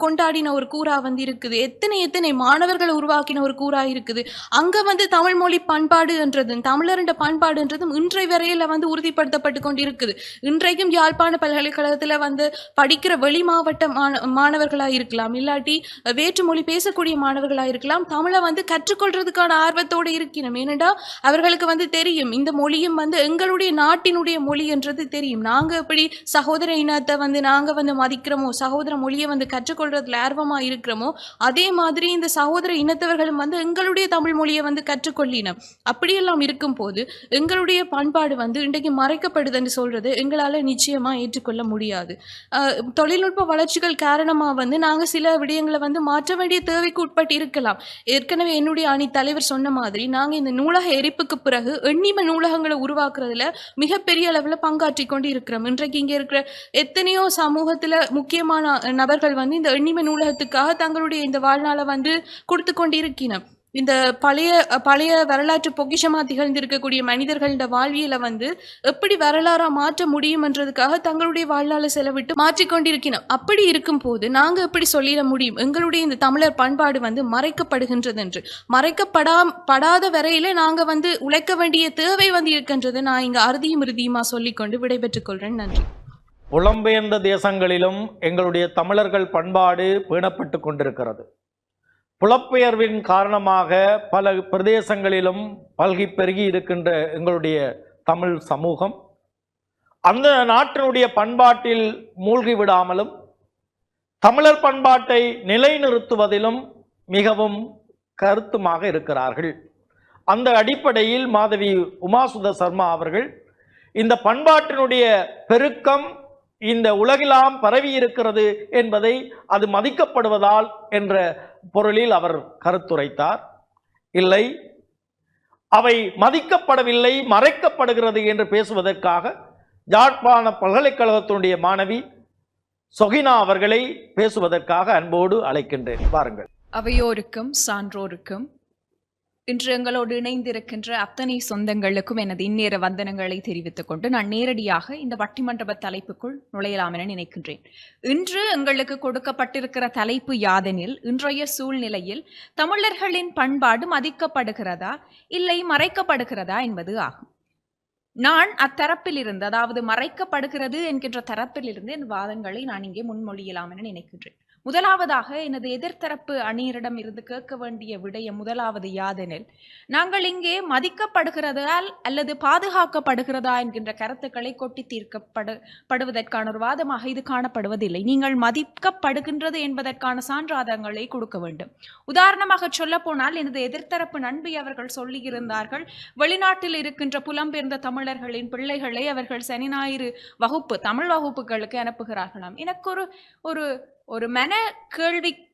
கொண்டாடின ஒரு கூறா இருக்குது. எத்தனை மாணவர்களை உருவாக்கின ஒரு கூறா இருக்குது. அங்கே தமிழ் மொழி பண்பாடு என்றதும் தமிழருடைய பண்பாடுன்றதும் இன்றைய வரையில் உறுதிப்படுத்தப்பட்டு கொண்டு இருக்குது. இன்றைக்கும் யாழ்ப்பாண பல்கலைக்கழகத்தில் படிக்கிற வெளி மாவட்ட மாணவர்களாக இருக்கலாம், இல்லாட்டி வேற்று மொழி பேசக்கூடிய மாணவர்களாக இருக்கலாம், தமிழை கற்றுக்கொள்றதுக்கான ஆர்வத்தோடு இருக்கணும். ஏனென்றா அவர்களுக்கு தெரியும் இந்த மொழியும் எங்களுடைய நாட்டினுடைய மொழி என்றது தெரியும். நாங்கள் எப்படி சகோதர இனத்தை நாங்கள் மதிக்கிறோமோ, சகோதர மொழியை கற்றுக்கொள்றதுல ஆர்வமாக இருக்கிறோமோ, அதே மாதிரி இந்த சகோதர இனத்தவர்களும் எங்களுடைய தமிழ் மொழியை கற்றுக்கொள்ளினோம். அப்படியெல்லாம் இருக்கும் போது எங்களுடைய பண்பாடு இன்றைக்கு மறைக்கப்படுதுன்னு சொல்றது எங்களால் நிச்சயம் நிச்சயமாக ஏற்றுக்கொள்ள முடியாது. தொழில்நுட்ப வளர்ச்சிகள் காரணமாக வந்து நாங்கள் சில விடயங்களை வந்து மாற்ற வேண்டிய தேவைக்கு உட்பட்டு இருக்கலாம். ஏற்கனவே என்னுடைய அணி தலைவர் சொன்ன மாதிரி நாங்கள் இந்த நூலக எரிப்புக்கு பிறகு எண்ணிம நூலகங்களை உருவாக்குறதுல மிகப்பெரிய அளவில் பங்காற்றி கொண்டு இருக்கிறோம். இன்றைக்கு இங்கே இருக்கிற எத்தனையோ சமூகத்தில் முக்கியமான நபர்கள் வந்து இந்த எண்ணிம நூலகத்துக்காக தங்களுடைய இந்த வாழ்நாளை வந்து கொடுத்து கொண்டு இருக்கிறோம். இந்த பழைய வரலாற்று பொக்கிஷமாக திகழ்ந்திருக்கக்கூடிய மனிதர்களோட வாழ்வியலை வந்து எப்படி வரலாறா மாற்ற முடியும்ன்றதுக்காக தங்களுடைய வாழ்நாளை செலவிட்டு மாற்றிக்கொண்டிருக்கிறோம். அப்படி இருக்கும் போது நாங்கள் எப்படி சொல்லிட முடியும் எங்களுடைய இந்த தமிழர் பண்பாடு வந்து மறைக்கப்படுகின்றது என்று? மறைக்கப்படாத வரையில நாங்கள் வந்து உழைக்க வேண்டிய தேவை வந்து இருக்கின்றது. நான் இங்கே அறுதியும் இறுதியுமா சொல்லிக்கொண்டு விடைபெற்றுக் கொள்கிறேன். நன்றி. புலம்பெயர்ந்த தேசங்களிலும் எங்களுடைய தமிழர்கள் பண்பாடு பேணப்பட்டு கொண்டிருக்கிறது. புலப்பெயர்வின் காரணமாக பல பிரதேசங்களிலும் பல்கி பெருகி இருக்கின்ற எங்களுடைய தமிழ் சமூகம் அந்த நாட்டினுடைய பண்பாட்டில் மூழ்கி விடாமலும் தமிழர் பண்பாட்டை நிலைநிறுத்துவதிலும் மிகவும் கருத்துமாக இருக்கிறார்கள். அந்த அடிப்படையில் மாதவி உமாசுத சர்மா அவர்கள் இந்த பண்பாட்டினுடைய பெருக்கம் இந்த உலகெல்லாம் பரவி இருக்கிறது என்பதை அது மதிக்கப்படுவதால் என்ற பொருளில் அவர் கருத்துரைத்தார். இல்லை, அவை மதிக்கப்படவில்லை, மறைக்கப்படுகிறது என்று பேசுவதற்காக யாழ்ப்பாண பல்கலைக்கழகத்தினுடைய மாணவி சொகினா அவர்களை பேசுவதற்காக அன்போடு அழைக்கின்றேன். வாருங்கள். அவையோருக்கும் சான்றோருக்கும் இன்று எங்களோடு இணைந்திருக்கின்ற அத்தனை சொந்தங்களுக்கும் எனது இந்நேர வந்தனங்களை தெரிவித்துக் கொண்டு நான் நேரடியாக இந்த பட்டிமன்ற தலைப்புக்குள் நுழையலாம் என நினைக்கின்றேன். இன்று எங்களுக்கு கொடுக்கப்பட்டிருக்கிற தலைப்பு யாதெனில், இன்றைய சூழ்நிலையில் தமிழர்களின் பண்பாடு மதிக்கப்படுகிறதா இல்லை மறைக்கப்படுகிறதா என்பது ஆகும். நான் அத்தரப்பில் இருந்து, அதாவது மறைக்கப்படுகிறது என்கின்ற தரப்பில் இருந்து என் வாதங்களை நான் இங்கே முன்மொழியலாம் என நினைக்கின்றேன். முதலாவதாக எனது எதிர்த்தரப்பு அணியரிடம் இருந்து கேட்க வேண்டிய விடயம் முதலாவது யாதெனில், நாங்கள் இங்கே மதிக்கப்படுகிறதா அல்லது பாதுகாக்கப்படுகிறதா என்கின்ற கருத்துக்களை கொட்டி தீர்க்கப்படுவதற்கான ஒரு வாதமாக இது காணப்படுவதில்லை. நீங்கள் மதிக்கப்படுகின்றது என்பதற்கான சான்றாதங்களை கொடுக்க வேண்டும். உதாரணமாக சொல்ல போனால், எனது எதிர்த்தரப்பு நண்பி அவர்கள் சொல்லியிருந்தார்கள், வெளிநாட்டில் இருக்கின்ற புலம்பெயர்ந்த தமிழர்களின் பிள்ளைகளை அவர்கள் சனி ஞாயிறு வகுப்பு தமிழ் வகுப்புகளுக்கு அனுப்புகிறார்களாம். எனக்கு ஒரு மன கேள்விக்கு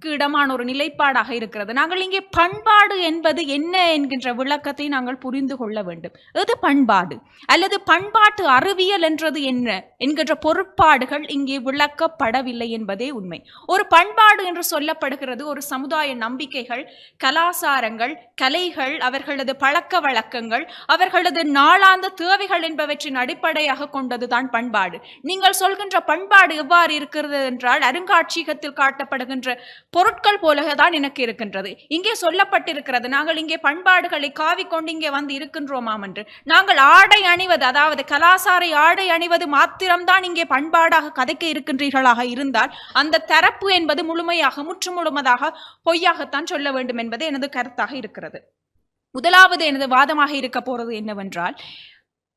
இடமான ஒரு நிலைப்பாடாக இருக்கிறது. நாங்கள் இங்கே பண்பாடு என்பது என்ன என்கின்ற விளக்கத்தை நாங்கள் புரிந்து கொள்ள வேண்டும். எது பண்பாடு அல்லது பண்பாட்டு அறிவியல் என்றது என்ன என்கின்ற பொருட்பாடுகள் இங்கே விளக்கப்படவில்லை என்பதே உண்மை. ஒரு பண்பாடு என்று சொல்லப்படுகிறது ஒரு சமுதாய நம்பிக்கைகள், கலாசாரங்கள், கலைகள், அவர்களது பழக்க வழக்கங்கள், அவர்களது நாளாந்த தேவைகள் என்பவற்றின் அடிப்படையாக கொண்டதுதான் பண்பாடு. நீங்கள் சொல்கின்ற பண்பாடு எவ்வாறு இருக்கிறது என்றால், அருங்காட்சியகத்தில் காட்டப்படுகின்ற பொருட்கள் போலதான் எனக்கு இருக்கின்றது. இங்கே சொல்லப்பட்டிருக்கிறது, நாங்கள் இங்கே பண்பாடுகளை காவிக்கொண்டு இங்கே வந்து இருக்கின்றோமாம் என்று. நாங்கள் ஆடை அணிவது, அதாவது கலாசார ஆடை அணிவது மாத்திரம்தான் இங்கே பண்பாடாக கதைக்க இருக்கின்றீர்களாக இருந்தால் அந்த தரப்பு என்பது முழுமையாக முற்றுமுழுமதாக பொய்யாகத்தான் சொல்ல வேண்டும் என்பது எனது கருத்தாக இருக்கிறது. முதலாவது எனது வாதமாக இருக்க போறது என்னவென்றால்,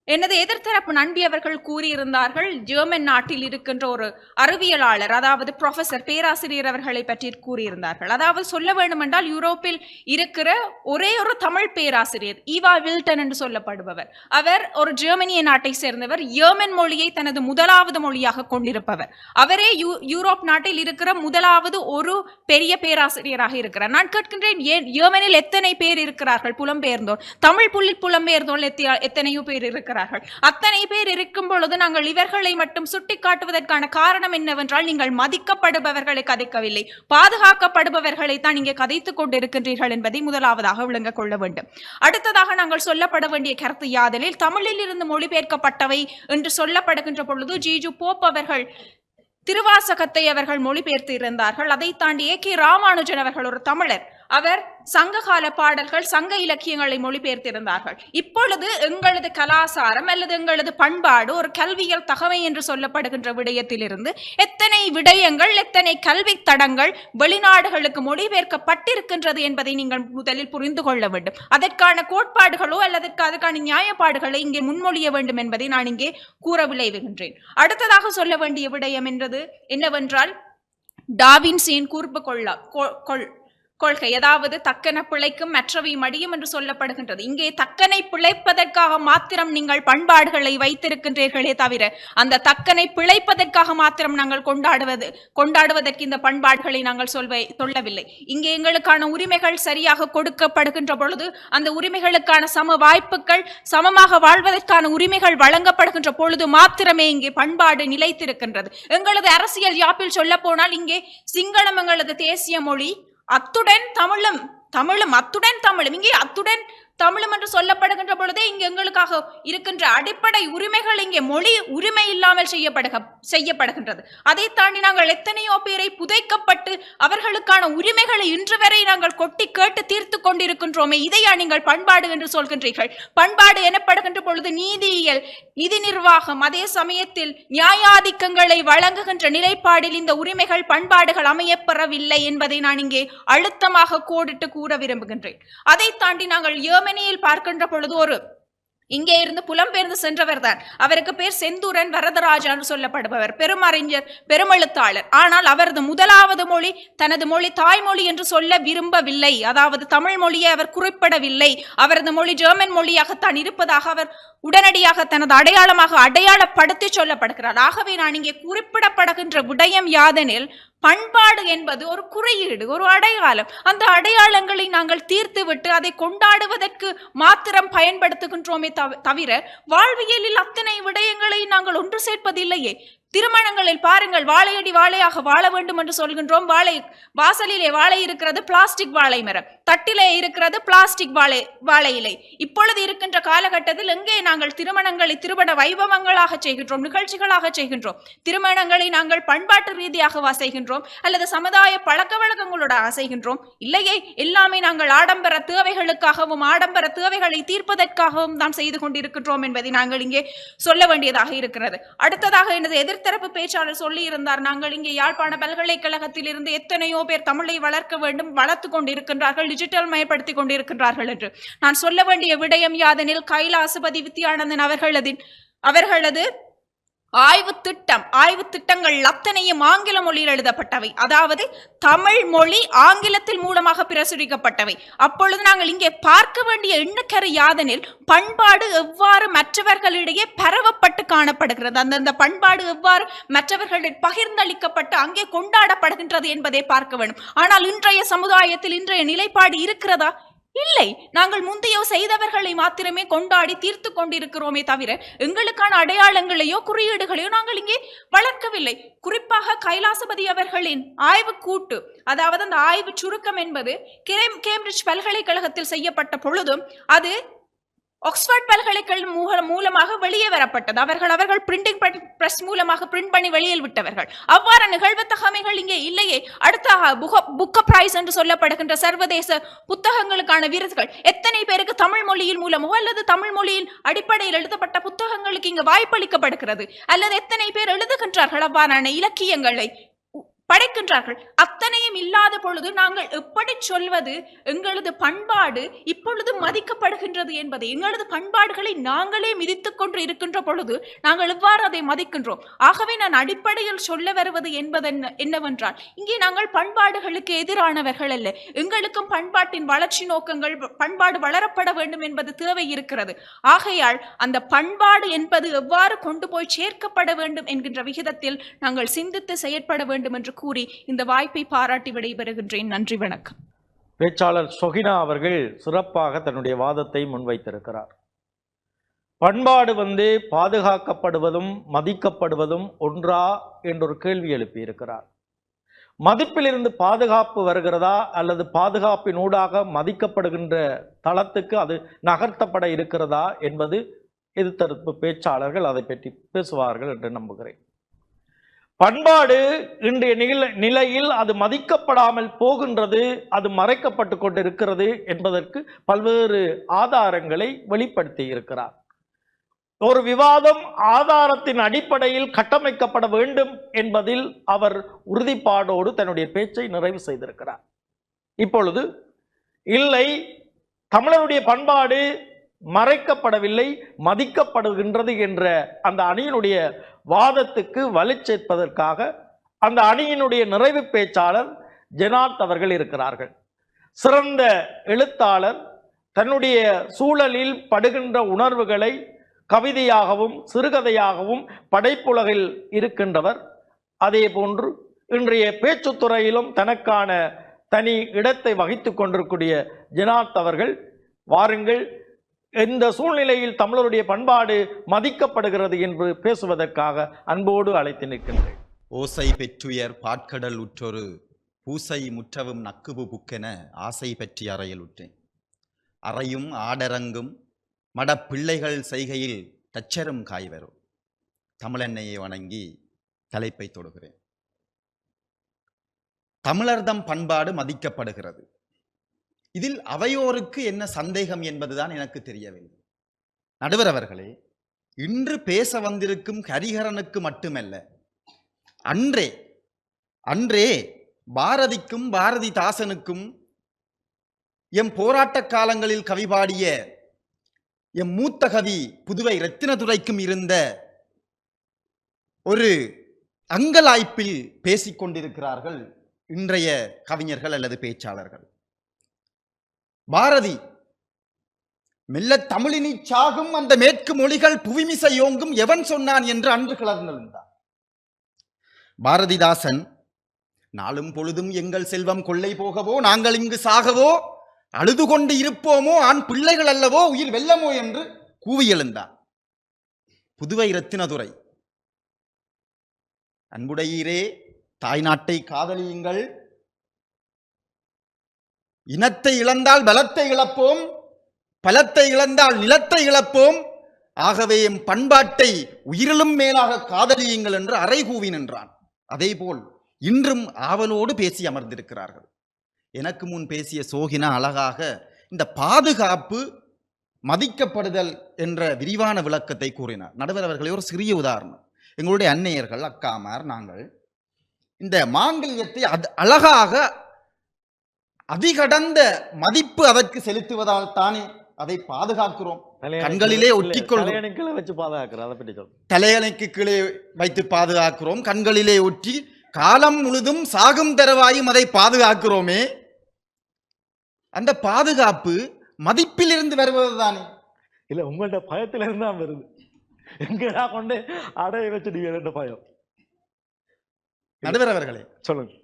எனது எதிர்த்தரப்பு நண்பி அவர்கள் கூறியிருந்தார்கள், ஜெர்மன் நாட்டில் இருக்கின்ற ஒரு அறிவியலாளர், அதாவது ப்ரொஃபசர், பேராசிரியர் அவர்களை பற்றி கூறியிருந்தார்கள். அதாவது சொல்ல வேண்டும் என்றால், யூரோப்பில் இருக்கிற ஒரே ஒரு தமிழ் பேராசிரியர் ஈவா வில்டன் என்று சொல்லப்படுபவர். அவர் ஒரு ஜெர்மனிய நாட்டை சேர்ந்தவர், ஜெர்மன் மொழியை தனது முதலாவது மொழியாக கொண்டிருப்பவர். அவரே யூரோப் நாட்டில் இருக்கிற முதலாவது ஒரு பெரிய பேராசிரியராக இருக்கிறார். நான் கேட்கின்றேன், ஜெர்மனில் எத்தனை பேர் இருக்கிறார்கள் புலம்பெயர்ந்தோர்? தமிழ் புலம்பெயர்ந்தோர் எத்தனையோ பேர் இருக்கிறார்கள். அத்தனை பேர் இருக்கும் பொழுது நாங்கள் இவர்களை மட்டும் சுட்டி காட்டுவதற்கான காரணம் என்னவென்றால், நீங்கள் மதிக்கப்படுபவர்களை கதைக்கவில்லை, பாதுகாக்கப்படுபவர்களை தான் இங்கே கதைத்துக் கொண்டிருக்கின்றீர்கள் என்பதை முதலாவதாக விளங்கிக் கொள்ள வேண்டும். அடுத்ததாக நாங்கள் சொல்லப்பட வேண்டிய கருத்து யாதெனில், தமிழில் இருந்து மொழிபெயர்க்கப்பட்டவை என்று சொல்லப்படுகின்ற பொழுது ஜிஜு போப் அவர்கள் திருவாசகத்தை அவர்கள் மொழிபெயர்த்து இருந்தார்கள். அதை தாண்டி ஏ.கே. ராமானுஜன் அவர்கள் ஒரு தமிழர், அவர் சங்ககால பாடல்கள், சங்க இலக்கியங்களை மொழிபெயர்த்திருந்தார்கள். இப்பொழுது எங்களது கலாசாரம் அல்லது எங்களது பண்பாடு ஒரு கல்வியல் தகவை என்று சொல்லப்படுகின்ற விடயத்திலிருந்து எத்தனை விடயங்கள், எத்தனை கல்வி தடங்கள் வெளிநாடுகளுக்கு மொழிபெயர்க்கப்பட்டிருக்கின்றது என்பதை நீங்கள் முதலில் புரிந்து கொள்ள வேண்டும். அதற்கான கோட்பாடுகளோ அல்லது அதற்கான நியாயப்பாடுகளை இங்கே முன்மொழிய வேண்டும் என்பதை நான் இங்கே கூற விளைவுகின்றேன். அடுத்ததாக சொல்ல வேண்டிய விடயம் என்றது என்னவென்றால், டாவின்சியின் கொள்கை. அதாவது தக்கன பிழைக்கும் மற்றவை மடியும் என்று சொல்லப்படுகின்றது. இங்கே தக்கனை பிழைப்பதற்காக மாத்திரம் நீங்கள் பண்பாடுகளை வைத்திருக்கின்றீர்களே தவிர அந்த தக்கனை பிழைப்பதற்காக மாத்திரம் நாங்கள் கொண்டாடுவதற்கு இந்த பண்பாடுகளை நாங்கள் சொல்லவில்லை. இங்கே எங்களுக்கான உரிமைகள் சரியாக கொடுக்கப்படுகின்ற பொழுது அந்த உரிமைகளுக்கான சம வாய்ப்புகள், சமமாக வாழ்வதற்கான உரிமைகள் வழங்கப்படுகின்ற பொழுது மாத்திரமே இங்கே பண்பாடு நிலைத்திருக்கின்றது. எங்களது அரசியல் யாப்பில் சொல்ல போனால் இங்கே சிங்களம் எங்களது தேசிய மொழி, அத்துடன் தமிழும் அத்துடன் தமிழும், இங்கே அத்துடன் தமிழும் என்று சொல்லப்படுகின்ற பொழுதே இங்கு எங்களுக்காக இருக்கின்ற அடிப்படை உரிமைகள் இங்கே மொழி உரிமை இல்லாமல் செய்யப்படுகின்றது. அதை தாண்டி நாங்கள் எத்தனையோ பேரை புதைக்கப்பட்டு அவர்களுக்கான உரிமைகளை இன்று வரை நாங்கள் கொட்டி கேட்டு தீர்த்து கொண்டிருக்கின்றோமே, இதையா நீங்கள் பண்பாடு என்று சொல்கின்றீர்கள்? பண்பாடு எனப்படுகின்ற பொழுது நீதியியல், நிதி நிர்வாகம், அதே சமயத்தில் நியாயாதிக்கங்களை வழங்குகின்ற நிலைப்பாடில் இந்த உரிமைகள் பண்பாடுகள் அமையப்பெறவில்லை என்பதை நான் இங்கே அழுத்தமாக கோடிட்டு கூற விரும்புகின்றேன். அதை தாண்டி நாங்கள் ஜெர்மனியில் பார்க்கின்ற பொழுது இங்கே இருந்து புலம்பெயர்ந்து சென்றவர் தான். அவருக்கு பேர் செந்தூரன் வரதராஜா என்று சொல்லப்படுபவர், பெருமறிஞர், பெருமெழுத்தாளர். ஆனால் அவரது முதலாவது மொழி தனது மொழி தாய்மொழி என்று சொல்ல விரும்பவில்லை. அதாவது தமிழ் மொழியை அவர் குறிப்பிடவில்லை. அவரது மொழி ஜெர்மன் மொழியாகத்தான் இருப்பதாக அவர் உடனடியாக தனது அடையாளப்படுத்தி சொல்லப்படுகிறார். ஆகவே நான் இங்கே குறிப்பிடப்படுகின்ற விடயம் யாதெனில், பண்பாடு என்பது ஒரு குறியீடு, ஒரு அடையாளம். அந்த அடையாளங்களை நாங்கள் தீர்த்து விட்டு அதை கொண்டாடுவதற்கு மாத்திரம் பயன்படுத்துகின்றோமே தவிர வாழ்வியலில் அத்தனை விடயங்களை நாங்கள் ஒன்று சேர்ப்பதில்லையே. திருமணங்களில் பாருங்கள், வாழையடி வாழையாக வாழ வேண்டும் என்று சொல்கின்றோம். வாசலிலே வாழை இருக்கிறது, பிளாஸ்டிக் வாழை மரம். தட்டிலே இருக்கிறது பிளாஸ்டிக் வாழை இலை. இப்பொழுது இருக்கின்ற காலகட்டத்தில் எங்கே நாங்கள் திருமணங்களை திருமண வைபவங்களாக செய்கின்றோம், நிகழ்ச்சிகளாக செய்கின்றோம். திருமணங்களை நாங்கள் பண்பாட்டு ரீதியாக செய்கின்றோம் அல்லது சமுதாய பழக்க வழக்கங்களோட செய்கின்றோம்? இல்லையே, எல்லாமே நாங்கள் ஆடம்பர தேவைகளுக்காகவும் ஆடம்பர தேவைகளை தீர்ப்பதற்காகவும் தான் செய்து கொண்டிருக்கின்றோம் என்பதை நாங்கள் இங்கே சொல்ல வேண்டியதாக இருக்கிறது. அடுத்ததாக எனது எதிர்த்தரப்பு பேச்சாளர் சொல்லி இருந்தார், நாங்கள் இங்கே யாழ்ப்பாண பல்கலைக்கழகத்தில் இருந்து எத்தனையோ பேர் தமிழை வளர்க்க வேண்டும், வளர்த்து கொண்டிருக்கின்றார்கள், டிஜிட்டல் மயப்படுத்தி கொண்டிருக்கின்றார்கள் என்று. நான் சொல்ல வேண்டிய விடயம் யாதெனில், கைலாசபதி வித்யானந்தன் அவர்களது ஆய்வு திட்டங்கள் அத்தனையும் ஆங்கில மொழியில் எழுதப்பட்டவை. அதாவது தமிழ் மொழி ஆங்கிலத்தில் மூலமாக பிரசுரிக்கப்பட்டவை. அப்பொழுது நாங்கள் இங்கே பார்க்க வேண்டிய எண்ணுக்கரை யாதெனில், பண்பாடு எவ்வாறு மற்றவர்களிடையே பரவப்பட்டு காணப்படுகிறது, அந்தந்த பண்பாடு எவ்வாறு மற்றவர்களிடையே பகிர்ந்தளிக்கப்பட்டு அங்கே கொண்டாடப்படுகின்றது என்பதை பார்க்க வேண்டும். ஆனால் இன்றைய சமுதாயத்தில் இன்றைய நிலைப்பாடு இருக்கிறதா? இல்லை. நாங்கள் முந்தைய செய்தவர்களை மாத்திரமே கொண்டாடி தீர்த்து கொண்டிருக்கிறோமே தவிர எங்களுக்கான அடையாளங்களையோ குறியீடுகளையோ நாங்கள் இங்கே வளர்க்கவில்லை. குறிப்பாக கைலாசபதி அவர்களின் ஆய்வு கூட்டு, அதாவது அந்த ஆய்வு சுருக்கம் என்பது கேம்பிரிட்ஜ் பல்கலைக்கழகத்தில் செய்யப்பட்ட பொழுதும் அது ஆக்ஸ்போர்ட் பல்கலைக்கழகம் மூலமாக வெளியே வரப்பட்டது. அவர்கள் பிரிண்டிங் பிரஸ் மூலமாக பிரிண்ட் பண்ணி வெளியில் விட்டவர்கள். அவ்வாறு நிகழ்வு தகமைகள் இங்கே இல்லையே. அடுத்த புக்க பிரைஸ் என்று சொல்லப்படுகின்ற சர்வதேச புத்தகங்களுக்கான விருதுகள் எத்தனை பேருக்கு தமிழ் மொழியின் மூலமோ அல்லது தமிழ் மொழியின் அடிப்படையில் எழுதப்பட்ட புத்தகங்களுக்கு இங்கு வாய்ப்பளிக்கப்படுகிறது, அல்லது எத்தனை பேர் எழுதுகின்றார்கள் அவ்வாறான இலக்கியங்களை படைக்கின்றார்கள்? அத்தனையும் இல்லாத பொழுது நாங்கள் எப்படி சொல்வது எங்களது பண்பாடு இப்பொழுது மதிக்கப்படுகின்றது என்பதை? எங்களது பண்பாடுகளை நாங்களே மிதித்துக் கொண்டு இருக்கின்ற பொழுது நாங்கள் எவ்வாறு அதை மதிக்கின்றோம்? ஆகவே நான் அடிப்படையில் சொல்ல வருவது என்னவென்றால், இங்கே நாங்கள் பண்பாடுகளுக்கு எதிரானவர்கள் அல்ல. எங்களுக்கும் பண்பாட்டின் வளர்ச்சி நோக்கங்கள், பண்பாடு வளரப்பட வேண்டும் என்பது தேவை இருக்கிறது. ஆகையால் அந்த பண்பாடு என்பது எவ்வாறு கொண்டு போய் சேர்க்கப்பட வேண்டும் என்கின்ற விகிதத்தில் நாங்கள் சிந்தித்து செயற்பட வேண்டும் என்று கூறி இந்த வாய்ப்பை பாராட்டி விடைபெறுகின்றேன். நன்றி, வணக்கம். பேச்சாளர் சொகினா அவர்கள் சிறப்பாக தன்னுடைய வாதத்தை முன்வைத்திருக்கிறார். பண்பாடு பாதுகாக்கப்படுவதும் மதிக்கப்படுவதும் ஒன்றா என்றொரு கேள்வி எழுப்பியிருக்கிறார். மதிப்பிலிருந்து பாதுகாப்பு வருகிறதா அல்லது பாதுகாப்பின் ஊடாக மதிக்கப்படுகின்ற தளத்துக்கு அது நகர்த்தப்பட இருக்கிறதா என்பது எதிர்த்தரப்பு பேச்சாளர்கள் அதை பற்றி பேசுவார்கள் என்று நம்புகிறேன். பண்பாடு இன்றைய நிலையில் அது மதிக்கப்படாமல் போகின்றது, அது மறைக்கப்பட்டு கொண்டிருக்கிறது என்பதற்கு பல்வேறு ஆதாரங்களை வெளிப்படுத்தி இருக்கிறார். ஒரு விவாதம் ஆதாரத்தின் அடிப்படையில் கட்டமைக்கப்பட வேண்டும் என்பதில் அவர் உறுதிப்பாடோடு தன்னுடைய பேச்சை நிறைவு செய்திருக்கிறார். இப்பொழுது இல்லை, தமிழருடைய பண்பாடு மறைக்கப்படவில்லை, மதிக்கப்படுகின்றது என்ற அந்த அணியினுடைய வாதத்துக்கு வலு சேர்ப்பதற்காக அந்த அணியினுடைய நிறைவு பேச்சாளர் ஜெனாத் அவர்கள் இருக்கிறார்கள். சிறந்த எழுத்தாளர். தன்னுடைய சூழலில் படுகின்ற உணர்வுகளை கவிதையாகவும் சிறுகதையாகவும் படைப்புலகில் இருக்கின்றவர். அதே போன்று இன்றைய பேச்சுத்துறையிலும் தனக்கான தனி இடத்தை வகித்து கொண்டிருக்கூடிய ஜனாத் அவர்கள், வாருங்கள், இந்த சூழ்நிலையில் தமிழருடைய பண்பாடு மதிக்கப்படுகிறது என்று பேசுவதற்காக அன்போடு அழைத்து நிற்கின்றேன். ஓசை பெற்றுயர் பாட்கடல் உற்றொரு பூசை முற்றவும் நக்குபு புக்கென ஆசை பற்றி அறையில் உற்றேன். அறையும் ஆடரங்கும் மடப்பிள்ளைகள் செய்கையில் தச்சரும் காய்வரும். தமிழெண்ணையை வணங்கி தலைப்பை தொடுகிறேன். தமிழர்தம் பண்பாடு மதிக்கப்படுகிறது. இதில் அவையோருக்கு என்ன சந்தேகம் என்பதுதான் எனக்கு தெரியவில்லை. நடுவர் அவர்களே, இன்று பேச வந்திருக்கும் ஹரிஹரனுக்கு மட்டுமல்ல, அன்றே பாரதிக்கும் பாரதிதாசனுக்கும் எம் போராட்ட காலங்களில் கவி பாடிய எம் மூத்த கவி புதுவை ரத்தினதுரைக்கும் இருந்த ஒரு அங்கலாய்ப்பில் பேசிக்கொண்டிருக்கிறார்கள் இன்றைய கவிஞர்கள் அல்லது பேச்சாளர்கள். பாரதி, மெல்ல தமிழினி சாகும் அந்த மேற்கு மொழிகள் புவிமிசை யோங்கும் எவன் சொன்னான் என்று அன்று கிளர்ந்தெழுந்தார். பாரதிதாசன், நாளும் பொழுதும் எங்கள் செல்வம் கொள்ளை போகவோ நாங்கள் இங்கு சாகவோ அழுது கொண்டு இருப்போமோ ஆண் பிள்ளைகள் அல்லவோ உயிர் வெல்லமோ என்று கூவி எழுந்தார். புதுவை ரத்தினதுரை, அன்புடையீரே, தாய்நாட்டை காதலியுங்கள், இனத்தை இழந்தால் பலத்தை இழப்போம், பலத்தை இழந்தால் நிலத்தை இழப்போம், ஆகவே எம் பண்பாட்டை உயிரிலும் மேலாக காதலியுங்கள் என்று அறைகூவி நின்றான். அதேபோல் இன்றும் ஆவலோடு பேசி அமர்ந்திருக்கிறார்கள். எனக்கு முன் பேசிய சோகினா அழகாக இந்த பாதுகாப்பு மதிக்கப்படுதல் என்ற விரிவான விளக்கத்தை கூறினார். நடுவர் அவர்களே, ஒரு சிறிய உதாரணம். எங்களுடைய அன்னையர்கள், அக்காமார், நாங்கள் இந்த மாங்கல்யத்தை அழகாக அதிகடந்த மதிப்பு அதற்கு செலுத்துவதால் தானே அதை பாதுகாக்கிறோம். கண்களிலே ஒட்டிக்கொள்கிறோம், வச்சு பாதுகாக்கிறோம். அதை பற்றி சொல்றோம். தலையணைக்கு கீழே வைத்து பாதுகாக்கிறோம், கண்களிலே ஒட்டி காலம் முழுதும் சாகும் தருவாயும் அதை பாதுகாக்கிறோமே. அந்த பாதுகாப்பு மதிப்பிலிருந்து வருவது தானே. இல்ல, உங்கள்ட்ட பயத்திலிருந்து தான் வருது. எங்கடா கொண்டு அடைய வச்சுடுவீங்க பயம். நடுவர் அவர்களே, சொல்லுங்க.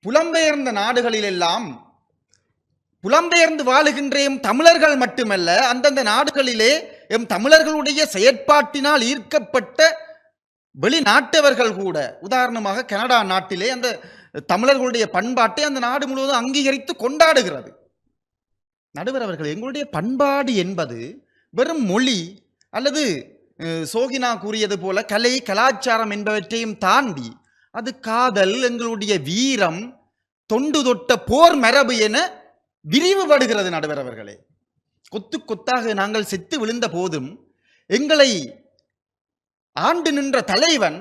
புலம்பெயர்ந்த நாடுகளில் எல்லாம் புலம்பெயர்ந்து வாழுகின்ற எம் தமிழர்கள் மட்டுமல்ல, அந்தந்த நாடுகளிலே எம் தமிழர்களுடைய செயற்பாட்டினால் ஈர்க்கப்பட்ட வெளிநாட்டவர்கள் கூட, உதாரணமாக கனடா நாட்டிலே அந்த தமிழர்களுடைய பண்பாட்டை அந்த நாடு முழுவதும் அங்கீகரித்து கொண்டாடுகிறது. நடுவர் அவர்கள், எங்களுடைய பண்பாடு என்பது வெறும் மொழி அல்லது சோகினா கூறியது போல கலை கலாச்சாரம் என்பவற்றையும் தாண்டி அது காதல், எங்களுடைய வீரம், தொண்டு தொட்ட போர் மரபு என விரிவுபடுகிறது. நடுவர் அவர்களே, கொத்து கொத்தாக நாங்கள் செத்து விழுந்த போதும் எங்களை ஆண்டு நின்ற தலைவன்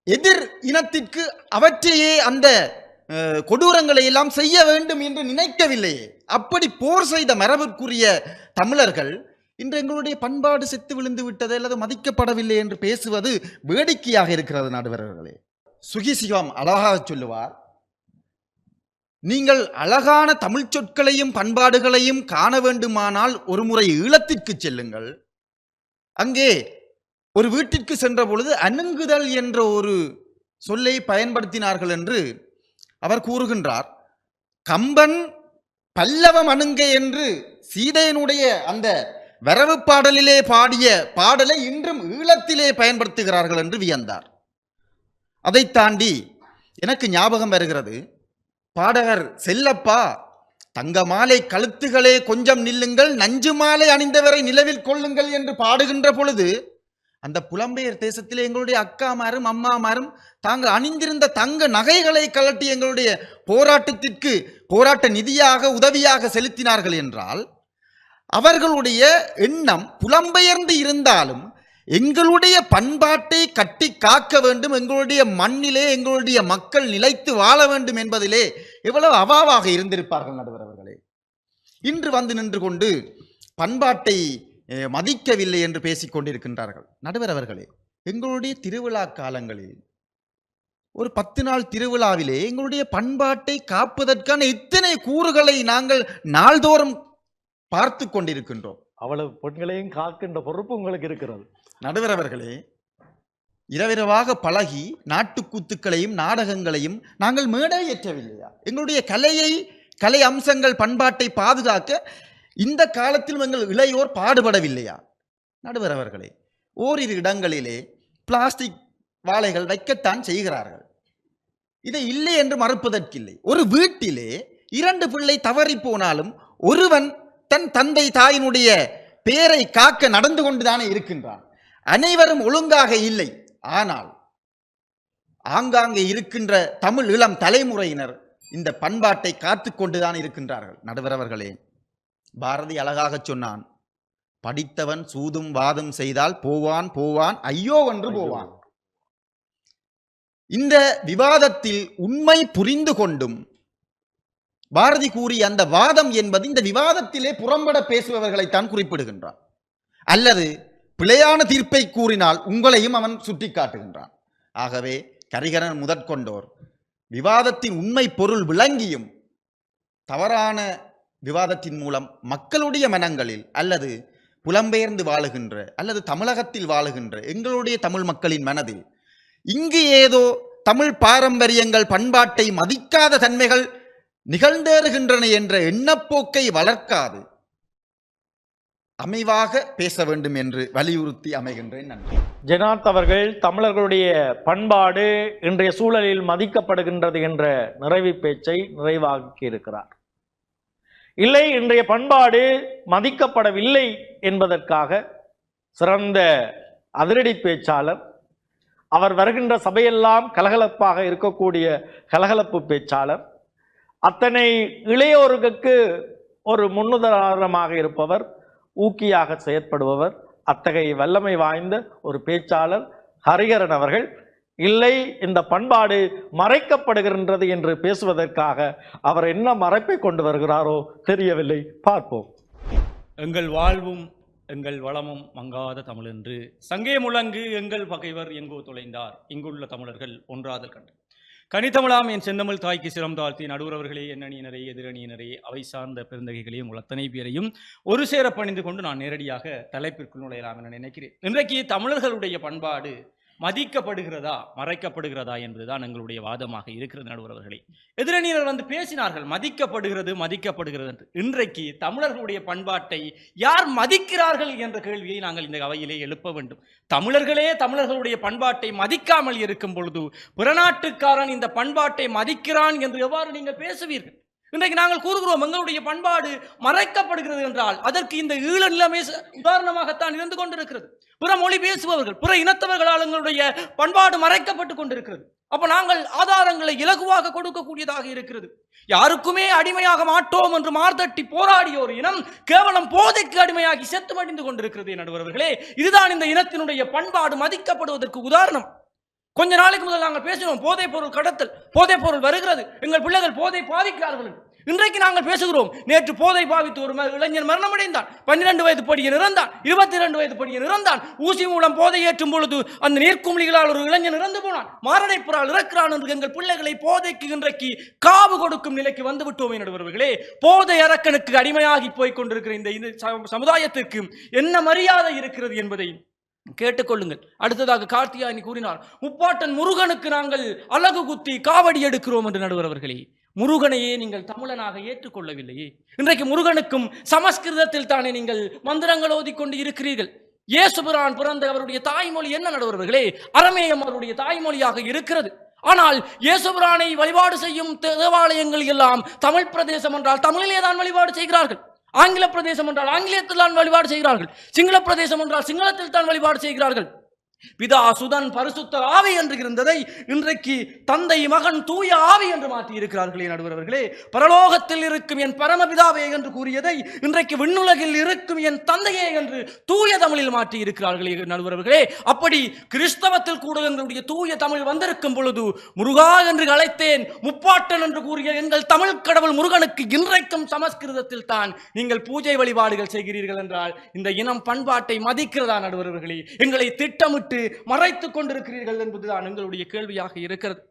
எதிர் இனத்திற்கு அவற்றையே அந்த கொடூரங்களை எல்லாம் செய்ய வேண்டும் என்று நினைக்கவில்லையே. அப்படி போர் செய்த மரபிற்குரிய தமிழர்கள் இன்று எங்களுடைய பண்பாடு செத்து விழுந்து விட்டது அல்லது மதிக்கப்படவில்லை என்று பேசுவது வேடிக்கையாக இருக்கிறது. நடுவர்களே, சுகிசிவம் அழகாக சொல்லுவார், நீங்கள் அழகான தமிழ் சொற்களையும் பண்பாடுகளையும் காண வேண்டுமானால் ஒரு முறை ஈழத்திற்கு செல்லுங்கள். அங்கே ஒரு வீட்டிற்கு சென்ற பொழுது அணுங்குதல் என்ற ஒரு சொல்லை பயன்படுத்தினார்கள் என்று அவர் கூறுகின்றார். கம்பன் பல்லவம் அணுங்க என்று சீதையனுடைய அந்த வரவு பாடலிலே பாடிய பாடலை இன்றும் ஈழத்திலே பயன்படுத்துகிறார்கள் என்று வியந்தார். அதை தாண்டி எனக்கு ஞாபகம் வருகிறது, பாடகர் செல்லப்பா, தங்க மாலை கழுத்துகளே கொஞ்சம் நில்லுங்கள், நஞ்சு மாலை அணிந்தவரை நிலவில் கொள்ளுங்கள் என்று பாடுகின்ற பொழுது அந்த புலம்பெயர் தேசத்திலே எங்களுடைய அக்காமாரும் அம்மாமாரும் தாங்கள் அணிந்திருந்த தங்க நகைகளை கழட்டி எங்களுடைய போராட்டத்திற்கு போராட்ட நிதியாக உதவியாக செலுத்தினார்கள் என்றால் அவர்களுடைய எண்ணம் புலம்பெயர்ந்து இருந்தாலும் எங்களுடைய பண்பாட்டை கட்டி காக்க வேண்டும், எங்களுடைய மண்ணிலே எங்களுடைய மக்கள் நிலைத்து வாழ வேண்டும் என்பதிலே எவ்வளவு அவாவாக இருந்திருப்பார்கள். நடுவர் அவர்களே, இன்று வந்து நின்று கொண்டு பண்பாட்டை மதிக்கவில்லை என்று பேசிக் கொண்டிருக்கின்றார்கள். நடுவர் அவர்களே, எங்களுடைய திருவிழா காலங்களில் ஒரு 10 நாள் திருவிழாவிலே எங்களுடைய பண்பாட்டை காப்பதற்கான இத்தனை கூறுகளை நாங்கள் நாள்தோறும் பார்த்து கொண்டிருக்கின்றோம். அவ்வளவு பெண்களையும் காக்கின்ற பொறுப்பு உங்களுக்கு இருக்கிறது. நடுவர் அவர்களே, இரவிரவாக பழகி நாட்டுக்கூத்துக்களையும் நாடகங்களையும் நாங்கள் மேடையேற்றவில்லையா? எங்களுடைய கலை அம்சங்கள் பண்பாட்டை பாதுகாக்க இந்த காலத்தில் எங்கள் இளையோர் பாடுபடவில்லையா? நடுவர் அவர்களே, ஓரிரு இடங்களிலே பிளாஸ்டிக் வாழைகள் வைக்கத்தான் செய்கிறார்கள். இதை இல்லை என்று மறுப்பதற்கில்லை. ஒரு வீட்டிலே 2 பிள்ளை தவறி போனாலும் ஒருவன் தன் தந்தை தாயினுடைய பேரை காக்க நடந்து கொண்டுதானே இருக்கின்றான். அனைவரும் ஒழுங்காக இல்லை. ஆனால் ஆங்காங்கே இருக்கின்ற தமிழ் இளம் தலைமுறையினர் இந்த பண்பாட்டை காத்து கொண்டுதான் இருக்கின்றார்கள். நடுவர் அவர்களே, பாரதி அழகாக சொன்னான், படித்தவன் சூதும் வாதம் செய்தால் போவான் போவான் ஐயோ என்று போவான். இந்த விவாதத்தில் உண்மை புரிந்து கொண்டும் பாரதி கூறிய அந்த வாதம் என்பது இந்த விவாதத்திலே புறம்பட பேசுபவர்களைத்தான் குறிப்பிடுகின்றான். அல்லது பிழையான தீர்ப்பை கூறினால் உங்களையும் அவன் சுட்டி காட்டுகின்றான். ஆகவே கரிகரன் முதற்கொண்டோர் விவாதத்தின் உண்மை பொருள் விளங்கியும் தவறான விவாதத்தின் மூலம் மக்களுடைய மனங்களில் அல்லது புலம்பெயர்ந்து வாழுகின்ற அல்லது தமிழகத்தில் வாழுகின்ற எங்களுடைய தமிழ் மக்களின் மனதில் இங்கு ஏதோ தமிழ் பாரம்பரியங்கள் பண்பாட்டை மதிக்காத தன்மைகள் நிகழ்ந்தேறுகின்றன என்ற எண்ணப்போக்கை வளர்க்காது அமைவாக பேச வேண்டும் என்று வலியுறுத்தி அமைகின்றேன். நன்றி. ஜெனாத் அவர்கள் தமிழர்களுடைய பண்பாடு இன்றைய சூழலில் மதிக்கப்படுகின்றது என்ற நிறைவு பேச்சை நிறைவாக்கி இருக்கிறார். இல்லை, இன்றைய பண்பாடு மதிக்கப்படவில்லை என்பதற்காக சிறந்த அதிரடி பேச்சாளர், அவர் வருகின்ற சபையெல்லாம் கலகலப்பாக இருக்கக்கூடிய கலகலப்பு பேச்சாளர், அத்தனை இளையோருக்கு ஒரு முன்னுதாரணமாக இருப்பவர், ஊக்கியாக செயற்படுபவர், அத்தகைய வல்லமை வாய்ந்த ஒரு பேச்சாளர் ஹரிஹரன் அவர்கள் இல்லை இந்த பண்பாடு மறைக்கப்படுகின்றது என்று பேசுவதற்காக அவர் என்ன மறைப்பை கொண்டு வருகிறாரோ தெரியவில்லை. பார்ப்போம். எங்கள் வாழ்வும் எங்கள் வளமும் மங்காத தமிழ் என்று சங்கே முழங்கு எங்கள் பகைவர் எங்கோ தொலைந்தார், இங்குள்ள தமிழர்கள் ஒன்றாதல் கண்டு கனித்தமிழாம் என் செந்தமிழ் தாய்க்கு சிரம் தாழ்த்தி நடுவரவர்களே, எண்ணணியினரே, எதிரணியினரே, அவை சார்ந்த பெருந்தகைகளையும் உங்கள் அத்தனை பேரையும் ஒரு சேர பணிந்து கொண்டு நான் நேரடியாக தலைப்பிற்குள் நுழையலாம் என நினைக்கிறேன். இன்றைக்கு தமிழர்களுடைய பண்பாடு மதிக்கப்படுகிறதா மறைக்கப்படுகிறதா என்பதுதான் எங்களுடைய வாதமாக இருக்கிறது. நடுவரவர்களே, எதிரணியினர் வந்து பேசினார்கள், மதிக்கப்படுகிறது என்று. இன்றைக்கு தமிழர்களுடைய பண்பாட்டை யார் மதிக்கிறார்கள் என்ற கேள்வியை நாங்கள் இந்த அவையிலே எழுப்ப வேண்டும். தமிழர்களே தமிழர்களுடைய பண்பாட்டை மதிக்காமல் இருக்கும் பொழுது பிறநாட்டுக்காரன் இந்த பண்பாட்டை மதிக்கிறான் என்று எவ்வாறு நீங்கள் பேசுவீர்கள்? இன்றைக்கு நாங்கள் கூறுகிறோம் எங்களுடைய பண்பாடு மறைக்கப்படுகிறது என்றால் அதற்கு இந்த ஈழ நிலைமை உதாரணமாகத்தான் இருந்து கொண்டிருக்கிறது. பிற மொழி பேசுபவர்கள், பிற இனத்தவர்களால் எங்களுடைய பண்பாடு மறைக்கப்பட்டு கொண்டிருக்கிறது. அப்ப நாங்கள் ஆதாரங்களை இலகுவாக கொடுக்கக்கூடியதாக இருக்கிறது. யாருக்குமே அடிமையாக மாட்டோம் என்று மார்தட்டி போராடிய ஒரு இனம் கேவலம் போதைக்கு அடிமையாகி செத்து மடிந்து கொண்டிருக்கிறது. நடுவர்களே, இதுதான் இந்த இனத்தினுடைய பண்பாடு மதிக்கப்படுவதற்கு உதாரணம். கொஞ்ச நாளைக்கு முதல் நாங்கள் பேசுகிறோம் போதைப் பொருள் கடத்தல், போதைப் பொருள் வருகிறது, எங்கள் பிள்ளைகள் போதை பாவிக்கிறார்கள். இன்றைக்கு நாங்கள் பேசுகிறோம் நேற்று போதை பாவித்து ஒரு இளைஞர் மரணமடைந்தான், 12 வயது படியன் இறந்தான், 22 வயது படியன் இறந்தான், ஊசி மூலம் போதை ஏற்றும் பொழுது அந்த நீர்க்குமிழிகளால் ஒரு இளைஞன் இறந்து போனான், மாரடைப்புறால் இறக்கிறான் என்று எங்கள் பிள்ளைகளை போதைக்கு இன்றைக்கு காவு கொடுக்கும் நிலைக்கு வந்து விட்டோம். நடுவர்களே, போதை அரக்கனுக்கு அடிமையாகி போய் கொண்டிருக்கிற இந்த சமுதாயத்திற்கு என்ன மரியாதை இருக்கிறது என்பதை கேட்டுக்கொள்ளுங்கள். அடுத்ததாக கார்த்தியாயனி கூறினார், முப்பாட்டன் முருகனுக்கு நாங்கள் அலகு குத்தி காவடி எடுக்கிறோம் என்று. நடுவர்களே, முருகனையே நீங்கள் தமிழனாக ஏற்றுக்கொள்ளவில்லையே. இன்றைக்கு முருகனுக்கும் சமஸ்கிருதத்தில் தானே நீங்கள் மந்திரங்கள் ஓதிக்கொண்டு இருக்கிறீர்கள். இயேசுபிரான் பிறந்த அவருடைய தாய்மொழி என்ன நடுவர்களே? அரமேயம் அவருடைய தாய்மொழியாக இருக்கிறது. ஆனால் இயேசுபிரானை வழிபாடு செய்யும் தேவாலயங்கள் எல்லாம் தமிழ் பிரதேசம் என்றால் தமிழிலே தான் வழிபாடு செய்கிறார்கள். ஆங்கில பிரதேசம் என்றால் ஆங்கிலத்தில் தான் வழிபாடு செய்கிறார்கள். சிங்கள பிரதேசம் என்றால் சிங்களத்தில் தான் வழிபாடு செய்கிறார்கள். பிதா சுதன் பரிசுத்த ஆவி என்று இருந்ததை இன்றைக்கு தந்தை மகன் தூய ஆவி என்று மாற்றி இருக்கிறார்களே. நடுவர்களே, பரலோகத்தில் இருக்கும் என் பரமபிதாவே என்று கூறியதை இன்றைக்கு விண்ணுலகில் இருக்கும் என் தந்தையே என்று தூய தமிழில் மாற்றி இருக்கிறார்களே. நடுவர்களே, அப்படி கிறிஸ்தவத்தில் கூட எங்களுடைய தூய தமிழ் வந்திருக்கும் பொழுது முருகா என்று அழைத்தேன், முப்பாட்டன் என்று கூறிய எங்கள் தமிழ் கடவுள் முருகனுக்கு இன்றைக்கும் சமஸ்கிருதத்தில் தான் நீங்கள் பூஜை வழிபாடுகள் செய்கிறீர்கள் என்றால் இந்த இனம் பண்பாட்டை மதிக்கிறதா? நடுவர்களே, எங்களை திட்டமிட்டு மறைத்துக் கொண்டிருக்கிறீர்கள் என்பதுதான் எங்களுடைய கேள்வியாக இருக்கிறது.